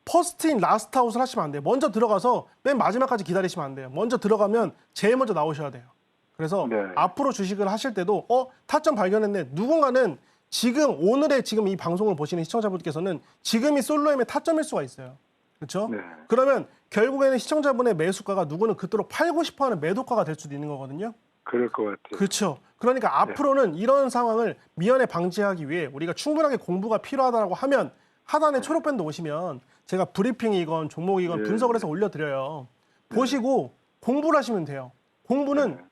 퍼스트인 라스트 아웃을 하시면 안 돼요. 먼저 들어가서 맨 마지막까지 기다리시면 안 돼요. 먼저 들어가면 제일 먼저 나오셔야 돼요. 그래서 네. 앞으로 주식을 하실 때도 타점 발견했네. 누군가는 지금 오늘의 지금 이 방송을 보시는 시청자분께서는 지금이 솔로엠의 타점일 수가 있어요. 그렇죠? 네. 그러면 결국에는 시청자분의 매수가가 누구는 그토록 팔고 싶어하는 매도가가 될 수도 있는 거거든요. 그럴 것 같아요. 그렇죠. 그러니까 앞으로는 이런 상황을 미연에 방지하기 위해 우리가 충분하게 공부가 필요하다고 하면 하단에 초록밴드 오시면 제가 브리핑이건 종목이건 네. 분석을 해서 올려드려요. 보시고 공부를 하시면 돼요. 공부는 네.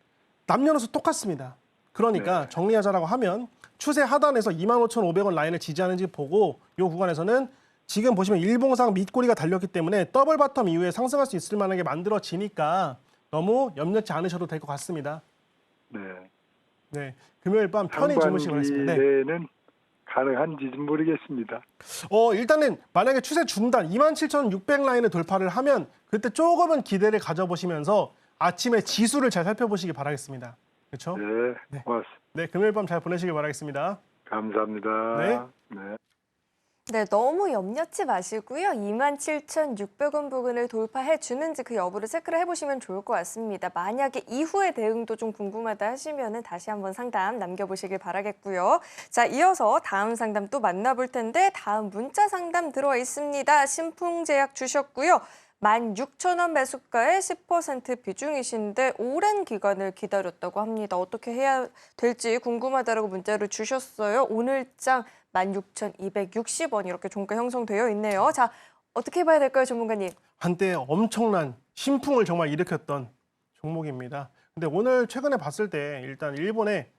남녀노소 똑같습니다. 그러니까 네. 정리하자라고 하면 추세 하단에서 25,500원 라인을 지지하는지 보고 이 구간에서는 지금 보시면 일봉상 밑꼬리가 달렸기 때문에 더블 바텀 이후에 상승할 수 있을 만한 게 만들어지니까 너무 염려치 않으셔도 될 것 같습니다. 네. 네, 금요일 밤 편히 주무시기 바라겠습니다. 네. 상반기에는 가능한지는 모르겠습니다. 일단은 만약에 추세 중단 27,600 라인을 돌파를 하면 그때 조금은 기대를 가져보시면서 아침에 지수를 잘 살펴보시기 바라겠습니다. 그렇죠? 네. 고맙습니다. 네, 금요일 밤 잘 보내시길 바라겠습니다. 감사합니다. 네. 네. 네, 너무 염려치 마시고요. 27,600원 부근을 돌파해 주는지 그 여부를 체크를 해보시면 좋을 것 같습니다. 만약에 이후의 대응도 좀 궁금하다 하시면 다시 한번 상담 남겨보시길 바라겠고요. 자, 이어서 다음 상담 또 만나볼 텐데 다음 문자 상담 들어와 있습니다. 신풍제약 주셨고요. 16,000원 매수가의 10% 비중이신데 오랜 기간을 기다렸다고 합니다. 어떻게 해야 될지 궁금하다라고 문자를 주셨어요. 오늘장 16,260원 이렇게 종가 형성되어 있네요. 자, 어떻게 봐야 될까요, 전문가님? 한때 엄청난 신풍을 정말 일으켰던 종목입니다. 근데 오늘 최근에 봤을 때 일단 일본에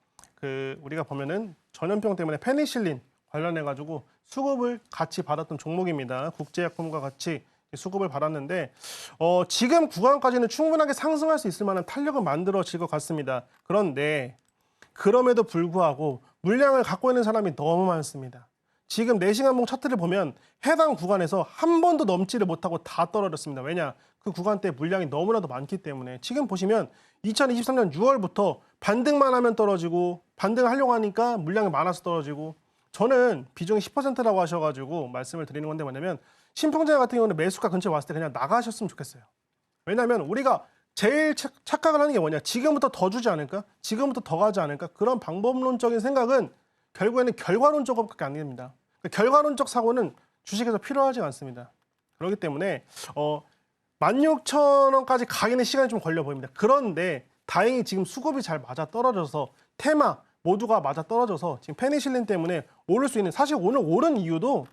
우리가 보면은 전염병 때문에 페니실린 관련해가지고 수급을 같이 받았던 종목입니다. 국제약품과 같이 수급을 받았는데 지금 구간까지는 충분하게 상승할 수 있을 만한 탄력은 만들어질 것 같습니다. 그런데 그럼에도 불구하고 물량을 갖고 있는 사람이 너무 많습니다. 지금 4시간봉 차트를 보면 해당 구간에서 한 번도 넘지를 못하고 다 떨어졌습니다. 왜냐? 그 구간대 물량이 너무나도 많기 때문에 지금 보시면 2023년 6월부터 반등만 하면 떨어지고 반등하려고 하니까 물량이 많아서 떨어지고 저는 비중이 10%라고 하셔가지고 말씀을 드리는 건데 뭐냐면 신풍제 같은 경우는 매수가 근처에 왔을 때 그냥 나가셨으면 좋겠어요. 왜냐하면 우리가 제일 착각을 하는 게 뭐냐? 지금부터 더 주지 않을까? 지금부터 더 가지 않을까? 그런 방법론적인 생각은 결국에는 결과론적으로밖에 안 됩니다. 결과론적 사고는 주식에서 필요하지 않습니다. 그렇기 때문에 16,000원까지 가기는 시간이 좀 걸려 보입니다. 그런데 다행히 지금 수급이 잘 맞아 떨어져서 테마 모두가 맞아 떨어져서 지금 페니실린 때문에 오를 수 있는, 사실 오늘 오른 이유도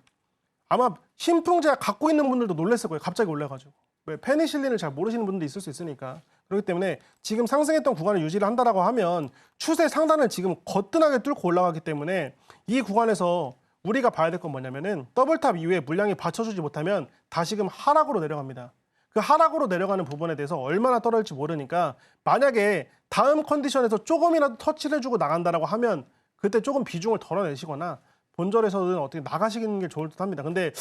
아마 신풍제가 갖고 있는 분들도 놀랐을 거예요. 갑자기 올라가지고. 왜? 페니실린을 잘 모르시는 분도 있을 수 있으니까. 그렇기 때문에 지금 상승했던 구간을 유지를 한다라고 하면 추세 상단을 지금 거뜬하게 뚫고 올라가기 때문에 이 구간에서 우리가 봐야 될 건 뭐냐면은 더블탑 이후에 물량이 받쳐주지 못하면 다시금 하락으로 내려갑니다. 그 하락으로 내려가는 부분에 대해서 얼마나 떨어질지 모르니까 만약에 다음 컨디션에서 조금이라도 터치를 해주고 나간다라고 하면 그때 조금 비중을 덜어내시거나 본절에서는 어떻게 나가시는 게 좋을 듯 합니다. 근데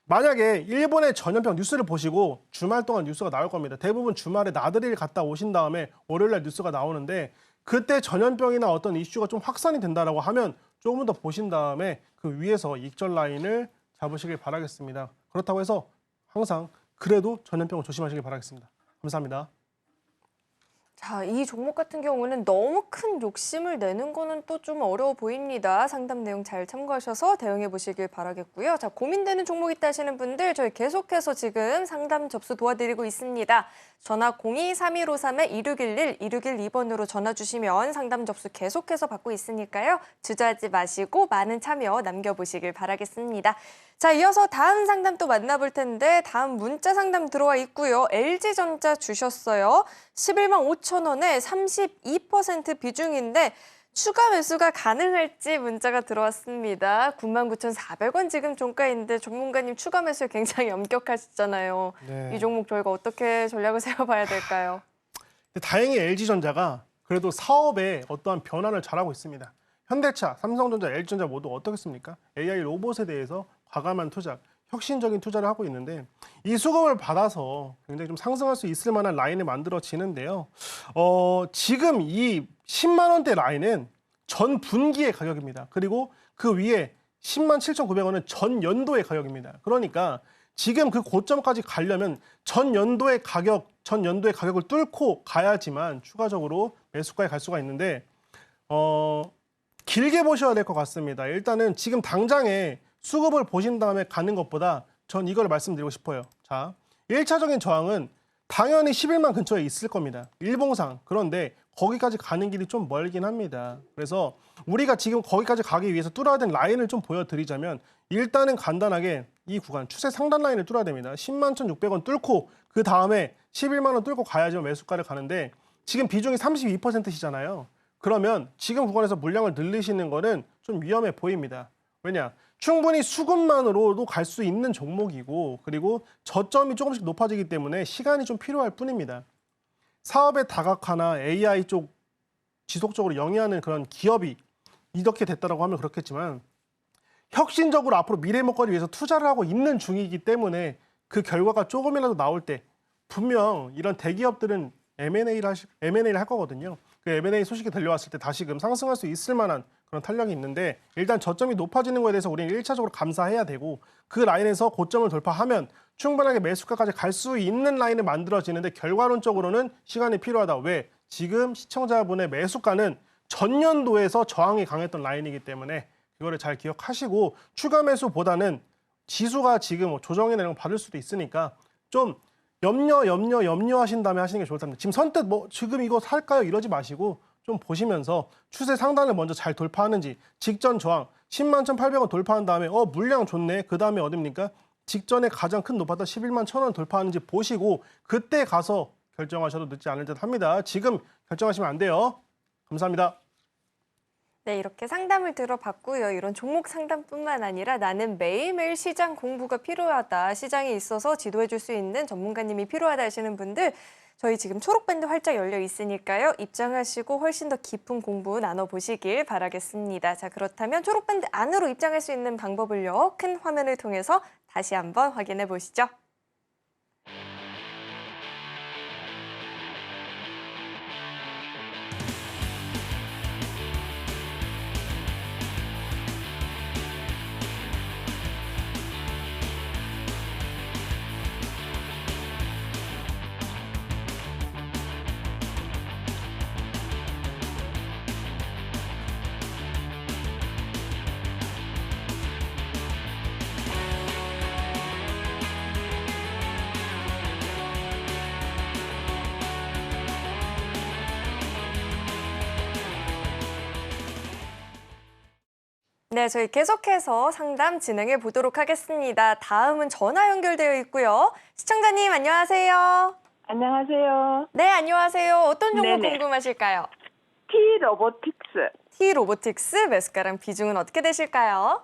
만약에 일본의 전염병 뉴스를 보시고 주말 동안 뉴스가 나올 겁니다. 대부분 주말에 나들이를 갔다 오신 다음에 월요일날 뉴스가 나오는데 그때 전염병이나 어떤 이슈가 좀 확산이 된다라고 하면 조금 더 보신 다음에 그 위에서 익절 라인을 잡으시길 바라겠습니다. 그렇다고 해서 항상 그래도 전염병을 조심하시길 바라겠습니다. 감사합니다. 자, 이 종목 같은 경우는 너무 큰 욕심을 내는 거는 또 좀 어려워 보입니다. 상담 내용 잘 참고하셔서 대응해 보시길 바라겠고요. 자, 고민되는 종목 있다 하시는 분들 저희 계속해서 지금 상담 접수 도와드리고 있습니다. 전화 02-3153-2611, 2612번으로 전화 주시면 상담 접수 계속해서 받고 있으니까요. 주저하지 마시고 많은 참여 남겨보시길 바라겠습니다. 자, 이어서 다음 상담 또 만나볼 텐데 다음 문자 상담 들어와 있고요. LG전자 주셨어요. 11만 5천 원에 32% 비중인데 추가 매수가 가능할지 문자가 들어왔습니다. 99,400원 지금 종가인데 전문가님 추가 매수에 굉장히 엄격하시잖아요. 네. 이 종목 저희가 어떻게 전략을 세워봐야 될까요? 다행히 LG전자가 그래도 사업에 어떠한 변화를 잘하고 있습니다. 현대차, 삼성전자, LG전자 모두 어떻겠습니까? AI 로봇에 대해서 과감한 투자, 혁신적인 투자를 하고 있는데 이 수급을 받아서 굉장히 좀 상승할 수 있을 만한 라인이 만들어지는데요. 지금 이 10만 원대 라인은 전 분기의 가격입니다. 그리고 그 위에 10만 7,900원은 전 연도의 가격입니다. 그러니까 지금 그 고점까지 가려면 전 연도의 가격을 뚫고 가야지만 추가적으로 매수가에 갈 수가 있는데 길게 보셔야 될 것 같습니다. 일단은 지금 당장에 수급을 보신 다음에 가는 것보다 전 이걸 말씀드리고 싶어요. 자, 1차적인 저항은 당연히 11만 근처에 있을 겁니다. 일봉상. 그런데 거기까지 가는 길이 좀 멀긴 합니다. 그래서 우리가 지금 거기까지 가기 위해서 뚫어야 되는 라인을 좀 보여드리자면 일단은 간단하게 이 구간 추세 상단 라인을 뚫어야 됩니다. 10만 1,600원 뚫고 그 다음에 11만 원 뚫고 가야지만 매수가를 가는데 지금 비중이 32%시잖아요. 그러면 지금 구간에서 물량을 늘리시는 거는 좀 위험해 보입니다. 왜냐? 충분히 수급만으로도 갈 수 있는 종목이고 그리고 저점이 조금씩 높아지기 때문에 시간이 좀 필요할 뿐입니다. 사업의 다각화나 AI 쪽 지속적으로 영위하는 그런 기업이 이렇게 됐다고 하면 그렇겠지만 혁신적으로 앞으로 미래 먹거리 위해서 투자를 하고 있는 중이기 때문에 그 결과가 조금이라도 나올 때 분명 이런 대기업들은 M&A를 할 거거든요. 그 M&A 소식이 들려왔을 때 다시금 상승할 수 있을 만한 그런 탄력이 있는데 일단 저점이 높아지는 거에 대해서 우리는 1차적으로 감사해야 되고 그 라인에서 고점을 돌파하면 충분하게 매수가까지 갈 수 있는 라인을 만들어지는데 결과론적으로는 시간이 필요하다. 왜? 지금 시청자분의 매수가는 전년도에서 저항이 강했던 라인이기 때문에 그거를 잘 기억하시고 추가 매수보다는 지수가 지금 조정이나 이런 거 받을 수도 있으니까 좀 염려하신 다음에 하시는 게 좋을 것 같습니다. 지금 선뜻 지금 이거 살까요? 이러지 마시고 좀 보시면서 추세 상단을 먼저 잘 돌파하는지 직전 저항 10만 1,800원 돌파한 다음에 물량 좋네. 그 다음에 어딥니까? 직전에 가장 큰 높았던 11만 1,000원 돌파하는지 보시고 그때 가서 결정하셔도 늦지 않을 듯 합니다. 지금 결정하시면 안 돼요. 감사합니다. 네, 이렇게 상담을 들어봤고요. 이런 종목 상담뿐만 아니라 나는 매일매일 시장 공부가 필요하다. 시장에 있어서 지도해 줄 수 있는 전문가님이 필요하다 하시는 분들 저희 지금 초록밴드 활짝 열려 있으니까요. 입장하시고 훨씬 더 깊은 공부 나눠보시길 바라겠습니다. 자, 그렇다면 초록밴드 안으로 입장할 수 있는 방법을요. 큰 화면을 통해서 다시 한번 확인해 보시죠. 네, 저희 계속해서 상담 진행해 보도록 하겠습니다. 다음은 전화 연결되어 있고요. 시청자님 안녕하세요. 안녕하세요. 네, 안녕하세요. 어떤 종목 네네. 궁금하실까요? T-로보틱스 T-로보틱스 매수가랑 비중은 어떻게 되실까요?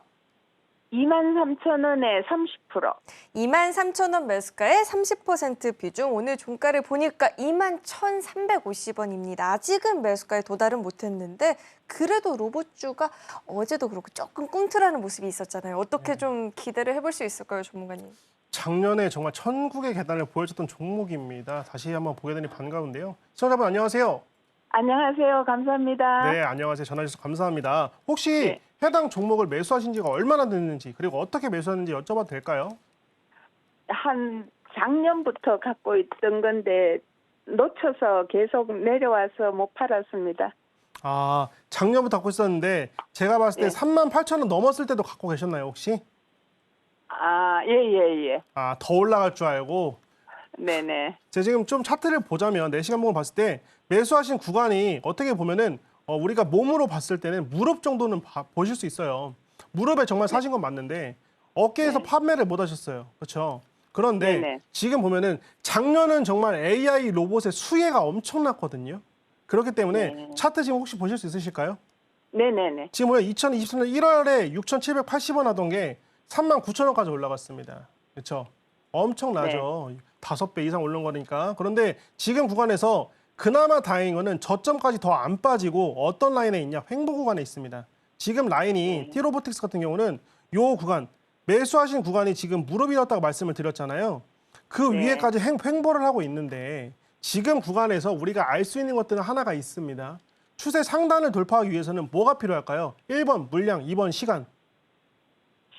23,000원에 30%. 23,000원 매수가에 30% 비중. 오늘 종가를 보니까 21,350원입니다. 아직은 매수가에 도달은 못했는데 그래도 로봇주가 어제도 그렇고 조금 꿈틀하는 모습이 있었잖아요. 어떻게 좀 기대를 해볼 수 있을까요, 전문가님? 작년에 정말 천국의 계단을 보여줬던 종목입니다. 다시 한번 보게 되니 반가운데요. 시청자분 안녕하세요. 안녕하세요. 감사합니다. 네, 안녕하세요. 전화 주셔서 감사합니다. 혹시 네. 해당 종목을 매수하신 지가 얼마나 됐는지 그리고 어떻게 매수하는지 여쭤봐도 될까요? 한 작년부터 갖고 있던 건데 놓쳐서 계속 내려와서 못 팔았습니다. 아, 작년부터 갖고 있었는데 제가 봤을 때 네. 38,000원 넘었을 때도 갖고 계셨나요, 혹시? 아, 예. 아, 더 올라갈 줄 알고. 네네. 제가 지금 좀 차트를 보자면 4시간 봉을 봤을 때 매수하신 구간이 어떻게 보면은 우리가 몸으로 봤을 때는 무릎 정도는 보실 수 있어요. 무릎에 정말 사신 건 맞는데 어깨에서 네. 판매를 못 하셨어요. 그렇죠? 그런데 네네. 지금 보면은 작년은 정말 AI 로봇의 수혜가 엄청났거든요. 그렇기 때문에 네. 차트 지금 혹시 보실 수 있으실까요? 네네네. 지금 보면 2023년 1월에 6,780원 하던 게 39,000원까지 올라갔습니다. 그렇죠? 엄청나죠. 5배 이상 오른 거니까. 그런데 지금 구간에서 그나마 다행인 거는 저점까지 더 안 빠지고 어떤 라인에 있냐? 횡보 구간에 있습니다. 지금 라인이 T-로보틱스 같은 경우는 요 구간, 매수하신 구간이 지금 무릎이었다고 말씀을 드렸잖아요. 그 네. 위에까지 횡보를 하고 있는데 지금 구간에서 우리가 알 수 있는 것들은 하나가 있습니다. 추세 상단을 돌파하기 위해서는 뭐가 필요할까요? 1번 물량, 2번 시간.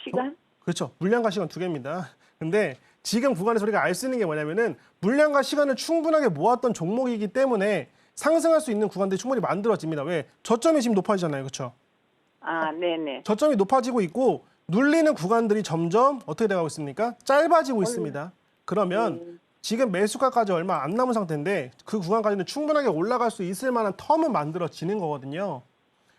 시간? 그렇죠. 물량과 시간 두 개입니다. 근데 지금 구간에서 우리가 알 수 있는 게 뭐냐면은 물량과 시간을 충분하게 모았던 종목이기 때문에 상승할 수 있는 구간들이 충분히 만들어집니다. 왜? 저점이 지금 높아지잖아요. 그렇죠? 아, 네네. 저점이 높아지고 있고 눌리는 구간들이 점점 어떻게 돼가고 있습니까? 짧아지고 있습니다. 그러면 지금 매수가까지 얼마 안 남은 상태인데 그 구간까지는 충분하게 올라갈 수 있을 만한 텀은 만들어지는 거거든요.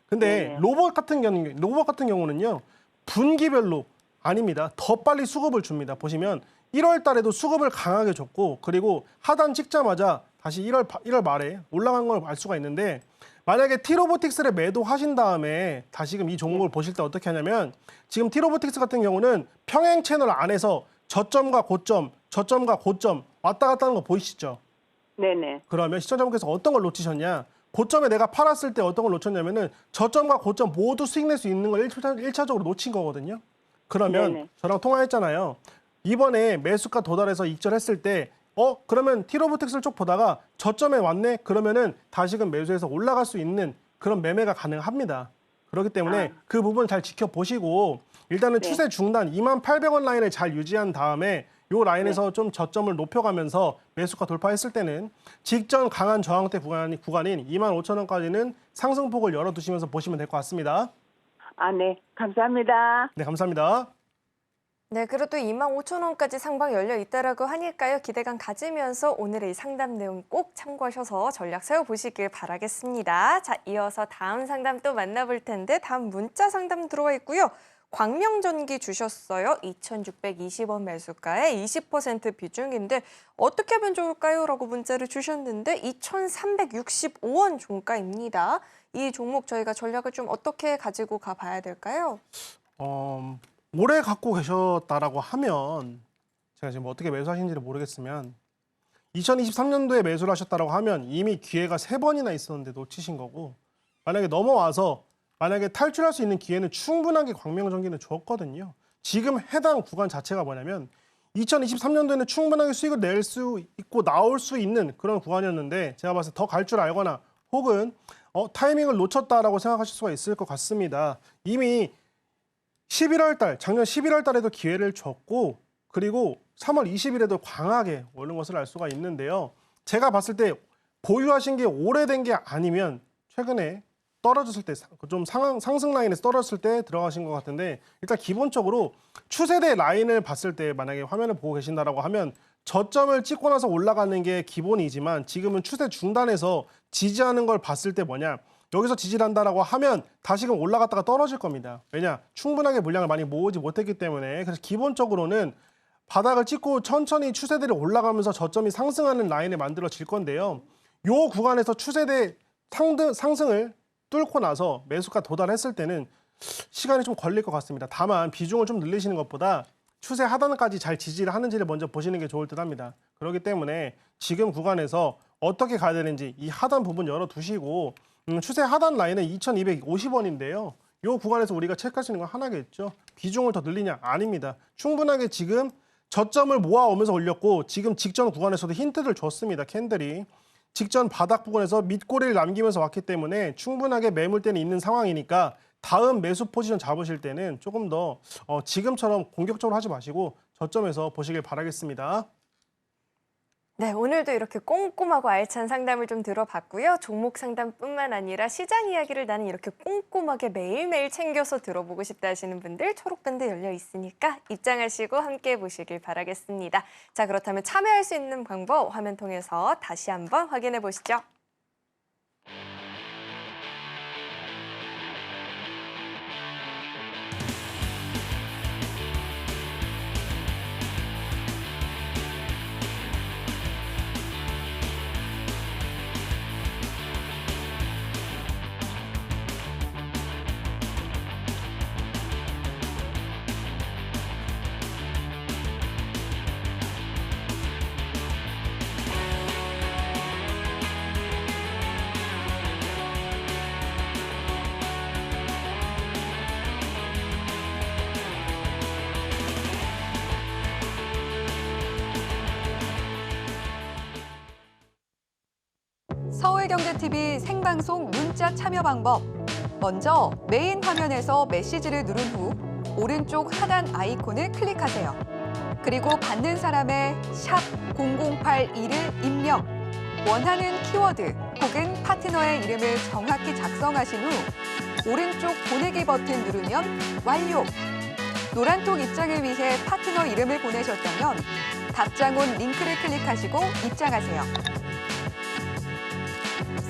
근데 네. 로봇 같은 경우는요. 분기별로 아닙니다. 더 빨리 수급을 줍니다. 보시면 1월 달에도 수급을 강하게 줬고 그리고 하단 찍자마자 다시 1월 말에 올라간 걸 알 수가 있는데 만약에 T-로보틱스를 매도하신 다음에 다시금 이 종목을 보실 때 어떻게 하냐면 지금 T-로보틱스 같은 경우는 평행 채널 안에서 저점과 고점 왔다 갔다 하는 거 보이시죠? 네네. 그러면 시청자분께서 어떤 걸 놓치셨냐? 고점에 내가 팔았을 때 어떤 걸 놓쳤냐면은 저점과 고점 모두 수익 낼 수 있는 걸 1차적으로 놓친 거거든요. 그러면 네네. 저랑 통화했잖아요. 이번에 매수가 도달해서 익절했을 때 그러면 T-로보틱스를 쭉 보다가 저점에 왔네? 그러면은 다시금 매수해서 올라갈 수 있는 그런 매매가 가능합니다. 그렇기 때문에 그 부분 잘 지켜보시고 일단은 네. 추세 중단 28,000원 라인을 잘 유지한 다음에 요 라인에서 좀 저점을 높여가면서 매수가 돌파했을 때는 직전 강한 저항대 구간인 25,000원까지는 상승폭을 열어두시면서 보시면 될 것 같습니다. 아, 네. 감사합니다. 네, 감사합니다. 네, 그래도 25,000원까지 상방 열려 있다라고 하니까요. 기대감 가지면서 오늘의 이 상담 내용 꼭 참고하셔서 전략 세워보시길 바라겠습니다. 자, 이어서 다음 상담 또 만나볼 텐데 다음 문자 상담 들어와 있고요. 광명전기 주셨어요. 2,620원 매수가에 20% 비중인데 어떻게 하면 좋을까요? 라고 문자를 주셨는데 2,365원 종가입니다. 이 종목 저희가 전략을 좀 어떻게 가지고 가봐야 될까요? 오래 갖고 계셨다라고 하면 제가 지금 어떻게 매수하신지를 모르겠으면 2023년도에 매수를 하셨다라고 하면 이미 기회가 3번이나 있었는데 놓치신 거고 만약에 넘어와서 만약에 탈출할 수 있는 기회는 충분하게 광명전기는 줬거든요. 지금 해당 구간 자체가 뭐냐면 2023년도에는 충분하게 수익을 낼 수 있고 나올 수 있는 그런 구간이었는데 제가 봤을 때 더 갈 줄 알거나 혹은 타이밍을 놓쳤다라고 생각하실 수가 있을 것 같습니다. 이미 11월 달, 작년 11월 달에도 기회를 줬고 그리고 3월 20일에도 강하게 오른 것을 알 수가 있는데요. 제가 봤을 때 보유하신 게 오래된 게 아니면 최근에 떨어졌을 때 좀 상승 라인에서 떨어졌을 때 들어가신 것 같은데 일단 기본적으로 추세대 라인을 봤을 때 만약에 화면을 보고 계신다라고 하면 저점을 찍고 나서 올라가는 게 기본이지만 지금은 추세 중단에서 지지하는 걸 봤을 때 뭐냐 여기서 지지를 한다라고 하면 다시금 올라갔다가 떨어질 겁니다. 왜냐 충분하게 물량을 많이 모으지 못했기 때문에 그래서 기본적으로는 바닥을 찍고 천천히 추세대로 올라가면서 저점이 상승하는 라인이 만들어질 건데요. 요 구간에서 추세대 상승을 뚫고 나서 매수가 도달했을 때는 시간이 좀 걸릴 것 같습니다. 다만 비중을 좀 늘리시는 것보다 추세 하단까지 잘 지지를 하는지를 먼저 보시는 게 좋을 듯 합니다. 그렇기 때문에 지금 구간에서 어떻게 가야 되는지 이 하단 부분 열어두시고 추세 하단 라인은 2,250원인데요. 이 구간에서 우리가 체크할 수 있는 건 하나겠죠. 비중을 더 늘리냐? 아닙니다. 충분하게 지금 저점을 모아오면서 올렸고 지금 직전 구간에서도 힌트를 줬습니다. 캔들이. 직전 바닥 부분에서 밑꼬리를 남기면서 왔기 때문에 충분하게 매물대는 있는 상황이니까 다음 매수 포지션 잡으실 때는 조금 더 지금처럼 공격적으로 하지 마시고 저점에서 보시길 바라겠습니다. 네, 오늘도 이렇게 꼼꼼하고 알찬 상담을 좀 들어봤고요. 종목 상담뿐만 아니라 시장 이야기를 나는 이렇게 꼼꼼하게 매일매일 챙겨서 들어보고 싶다 하시는 분들 초록밴드 열려 있으니까 입장하시고 함께 보시길 바라겠습니다. 자, 그렇다면 참여할 수 있는 방법 화면 통해서 다시 한번 확인해 보시죠. 서울경제TV 생방송 문자 참여 방법. 먼저 메인 화면에서 메시지를 누른 후 오른쪽 하단 아이콘을 클릭하세요. 그리고 받는 사람의 샵 0082를 입력. 원하는 키워드 혹은 파트너의 이름을 정확히 작성하신 후 오른쪽 보내기 버튼 누르면 완료. 노란톡 입장을 위해 파트너 이름을 보내셨다면 답장 온 링크를 클릭하시고 입장하세요.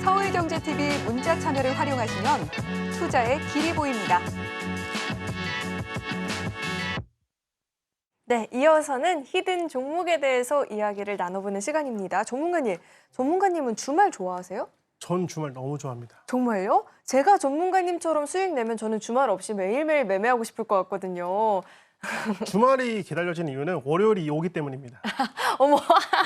서울경제TV 문자 참여를 활용하시면 투자의 길이 보입니다. 네, 이어서는 히든 종목에 대해서 이야기를 나눠보는 시간입니다. 전문가님은 주말 좋아하세요? 전 주말 너무 좋아합니다. 정말요? 제가 전문가님처럼 수익 내면 저는 주말 없이 매일매일 매매하고 싶을 것 같거든요. 주말이 기다려지는 이유는 월요일이 오기 때문입니다. 어머.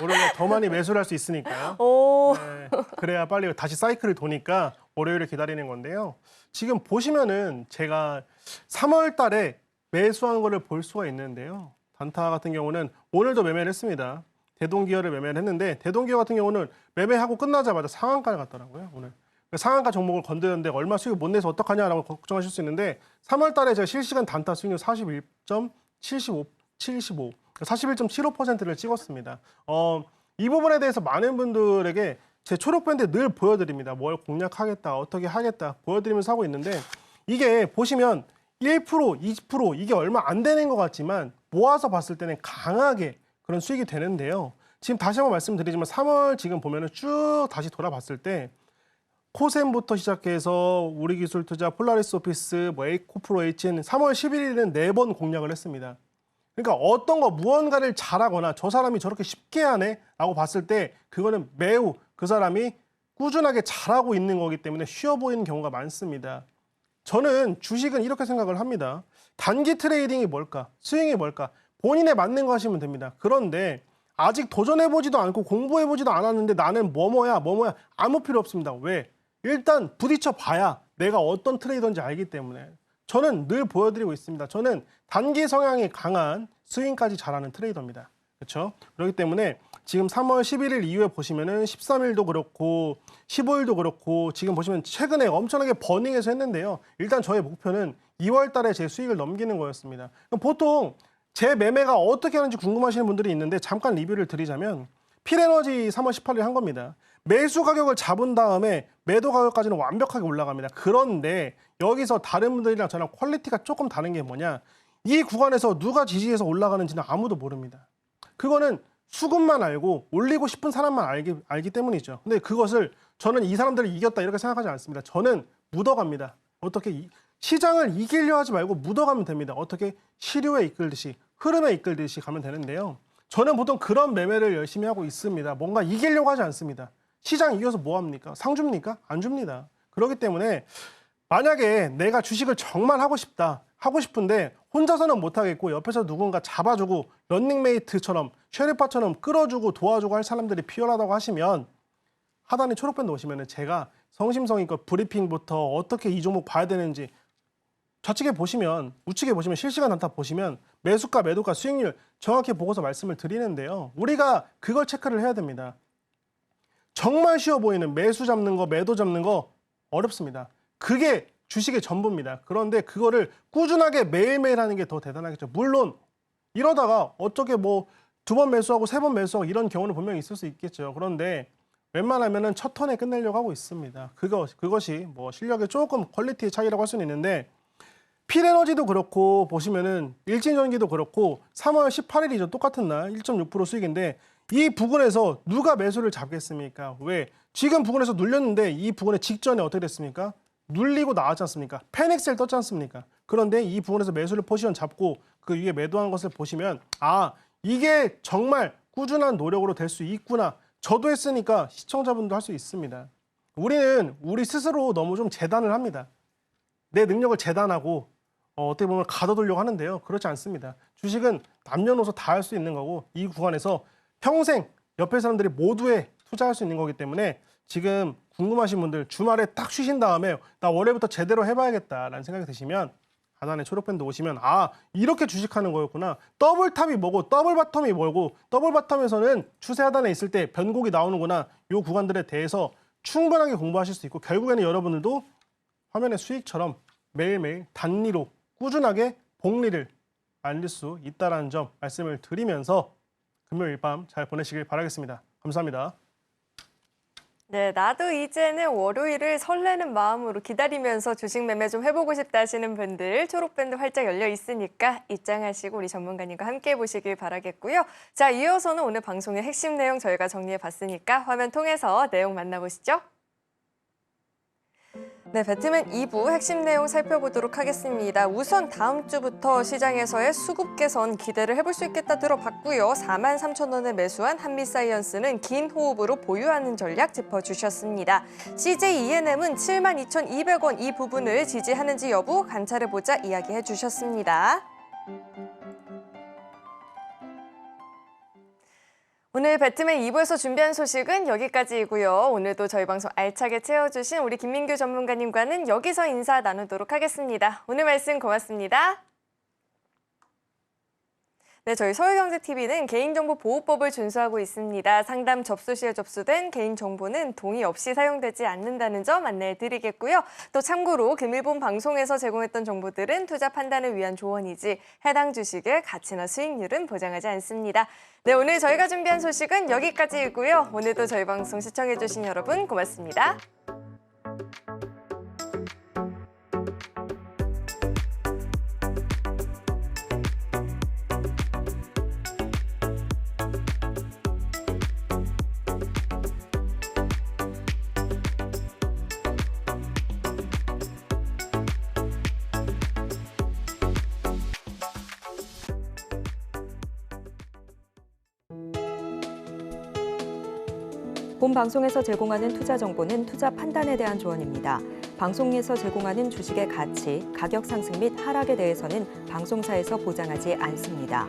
월요일에 더 많이 매수를 할 수 있으니까요. 오. 네, 그래야 빨리 다시 사이클을 도니까 월요일을 기다리는 건데요. 지금 보시면은 제가 3월 달에 매수한 거를 볼 수가 있는데요. 단타 같은 경우는 오늘도 매매를 했습니다. 대동기어를 매매를 했는데 대동기어 같은 경우는 매매하고 끝나자마자 상한가를 갔더라고요. 오늘. 상한가 종목을 건드렸는데 얼마 수익을 못 내서 어떡하냐라고 걱정하실 수 있는데 3월 달에 제가 실시간 단타 수익률 41.75, 41.75%를 찍었습니다. 이 부분에 대해서 많은 분들에게 제 초록밴드 늘 보여드립니다. 뭘 공략하겠다, 어떻게 하겠다 보여드리면서 하고 있는데 이게 보시면 1%, 20% 이게 얼마 안 되는 것 같지만 모아서 봤을 때는 강하게 그런 수익이 되는데요. 지금 다시 한번 말씀드리지만 3월 지금 보면은 쭉 다시 돌아봤을 때 코센부터 시작해서 우리기술투자, 폴라리스오피스, 뭐 에이코프로 H는 3월 11일에는 4번 공략을 했습니다. 그러니까 어떤 거 무언가를 잘하거나 저 사람이 저렇게 쉽게 하네 라고 봤을 때 그거는 매우 그 사람이 꾸준하게 잘하고 있는 거기 때문에 쉬워 보이는 경우가 많습니다. 저는 주식은 이렇게 생각을 합니다. 단기 트레이딩이 뭘까? 스윙이 뭘까? 본인에 맞는 거 하시면 됩니다. 그런데 아직 도전해보지도 않고 공부해보지도 않았는데 나는 뭐뭐야 아무 필요 없습니다. 왜? 일단 부딪혀 봐야 내가 어떤 트레이더인지 알기 때문에. 저는 늘 보여드리고 있습니다. 저는 단기 성향이 강한 스윙까지 잘하는 트레이더입니다. 그렇죠? 그렇기 때문에 지금 3월 11일 이후에 보시면은 13일도 그렇고 15일도 그렇고 지금 보시면 최근에 엄청나게 버닝해서 했는데요. 일단 저의 목표는 2월 달에 제 수익을 넘기는 거였습니다. 그럼 보통 제 매매가 어떻게 하는지 궁금하시는 분들이 있는데 잠깐 리뷰를 드리자면 필에너지 3월 18일 한 겁니다. 매수 가격을 잡은 다음에 매도 가격까지는 완벽하게 올라갑니다. 그런데 여기서 다른 분들이랑 저랑 퀄리티가 조금 다른 게 뭐냐? 이 구간에서 누가 지지해서 올라가는지는 아무도 모릅니다. 그거는 수급만 알고 올리고 싶은 사람만 알기 때문이죠. 근데 그것을 저는 이 사람들을 이겼다 이렇게 생각하지 않습니다. 저는 묻어갑니다. 어떻게 시장을 이기려 하지 말고 묻어가면 됩니다. 어떻게 시류에 이끌듯이 흐름에 이끌듯이 가면 되는데요. 저는 보통 그런 매매를 열심히 하고 있습니다. 뭔가 이기려고 하지 않습니다. 시장 이겨서 뭐 합니까? 상 줍니까? 안 줍니다. 그렇기 때문에 만약에 내가 주식을 정말 하고 싶다. 하고 싶은데 혼자서는 못하겠고 옆에서 누군가 잡아주고 런닝메이트처럼 쉐리파처럼 끌어주고 도와주고 할 사람들이 필요하다고 하시면 하단에 초록밴드 오시면 제가 성심성의껏 브리핑부터 어떻게 이 종목 봐야 되는지 좌측에 보시면 우측에 보시면 실시간 단타 보시면 매수가 매도가 수익률 정확히 보고서 말씀을 드리는데요. 우리가 그걸 체크를 해야 됩니다. 정말 쉬워 보이는 매수 잡는 거 매도 잡는 거 어렵습니다. 그게 주식의 전부입니다. 그런데 그거를 꾸준하게 매일매일 하는 게 더 대단하겠죠. 물론 이러다가 어떻게 뭐 2번 매수하고 3번 매수하고 이런 경우는 분명히 있을 수 있겠죠. 그런데 웬만하면은 첫 턴에 끝내려고 하고 있습니다. 그것이 뭐 실력의 조금 퀄리티의 차이라고 할 수는 있는데 필에너지도 그렇고 보시면은 일진전기도 그렇고 3월 18일이죠. 똑같은 날 1.6% 수익인데 이 부근에서 누가 매수를 잡겠습니까? 왜? 지금 부근에서 눌렸는데 이 부근에 직전에 어떻게 됐습니까? 눌리고 나왔지 않습니까? 패닉셀 떴지 않습니까? 그런데 이 부분에서 매수를 포지션 잡고 그 위에 매도한 것을 보시면 아 이게 정말 꾸준한 노력으로 될 수 있구나. 저도 했으니까 시청자분도 할 수 있습니다. 우리는 우리 스스로 너무 좀 재단을 합니다. 내 능력을 재단하고 어떻게 보면 가둬두려고 하는데요. 그렇지 않습니다. 주식은 남녀노소 다 할 수 있는 거고 이 구간에서 평생 옆에 사람들이 모두에 투자할 수 있는 거기 때문에 지금 궁금하신 분들 주말에 딱 쉬신 다음에 나 월요일부터 제대로 해봐야겠다라는 생각이 드시면 하단에 초록밴드 오시면 아 이렇게 주식하는 거였구나. 더블탑이 뭐고 더블바텀이 뭐고 더블바텀에서는 추세 하단에 있을 때 변곡이 나오는구나. 이 구간들에 대해서 충분하게 공부하실 수 있고 결국에는 여러분들도 화면의 수익처럼 매일매일 단리로 꾸준하게 복리를 만들 수 있다는 점 말씀을 드리면서 금요일 밤 잘 보내시길 바라겠습니다. 감사합니다. 네, 나도 이제는 월요일을 설레는 마음으로 기다리면서 주식 매매 좀 해보고 싶다 하시는 분들 초록밴드 활짝 열려 있으니까 입장하시고 우리 전문가님과 함께 보시길 바라겠고요. 자, 이어서는 오늘 방송의 핵심 내용 저희가 정리해봤으니까 화면 통해서 내용 만나보시죠. 네, 배트맨 2부 핵심 내용 살펴보도록 하겠습니다. 우선 다음 주부터 시장에서의 수급 개선 기대를 해볼 수 있겠다 들어봤고요. 43,000원에 매수한 한미사이언스는 긴 호흡으로 보유하는 전략 짚어주셨습니다. CJ-ENM은 72,200원 이 부분을 지지하는지 여부 관찰해보자 이야기해 주셨습니다. 오늘 배트맨 2부에서 준비한 소식은 여기까지이고요. 오늘도 저희 방송 알차게 채워주신 우리 김민규 전문가님과는 여기서 인사 나누도록 하겠습니다. 오늘 말씀 고맙습니다. 네, 저희 서울경제TV는 개인정보보호법을 준수하고 있습니다. 상담 접수 시에 접수된 개인정보는 동의 없이 사용되지 않는다는 점 안내해드리겠고요. 또 참고로 금일본 방송에서 제공했던 정보들은 투자 판단을 위한 조언이지 해당 주식의 가치나 수익률은 보장하지 않습니다. 네, 오늘 저희가 준비한 소식은 여기까지이고요. 오늘도 저희 방송 시청해주신 여러분 고맙습니다. 본 방송에서 제공하는 투자 정보는 투자 판단에 대한 조언입니다. 방송에서 제공하는 주식의 가치, 가격 상승 및 하락에 대해서는 방송사에서 보장하지 않습니다.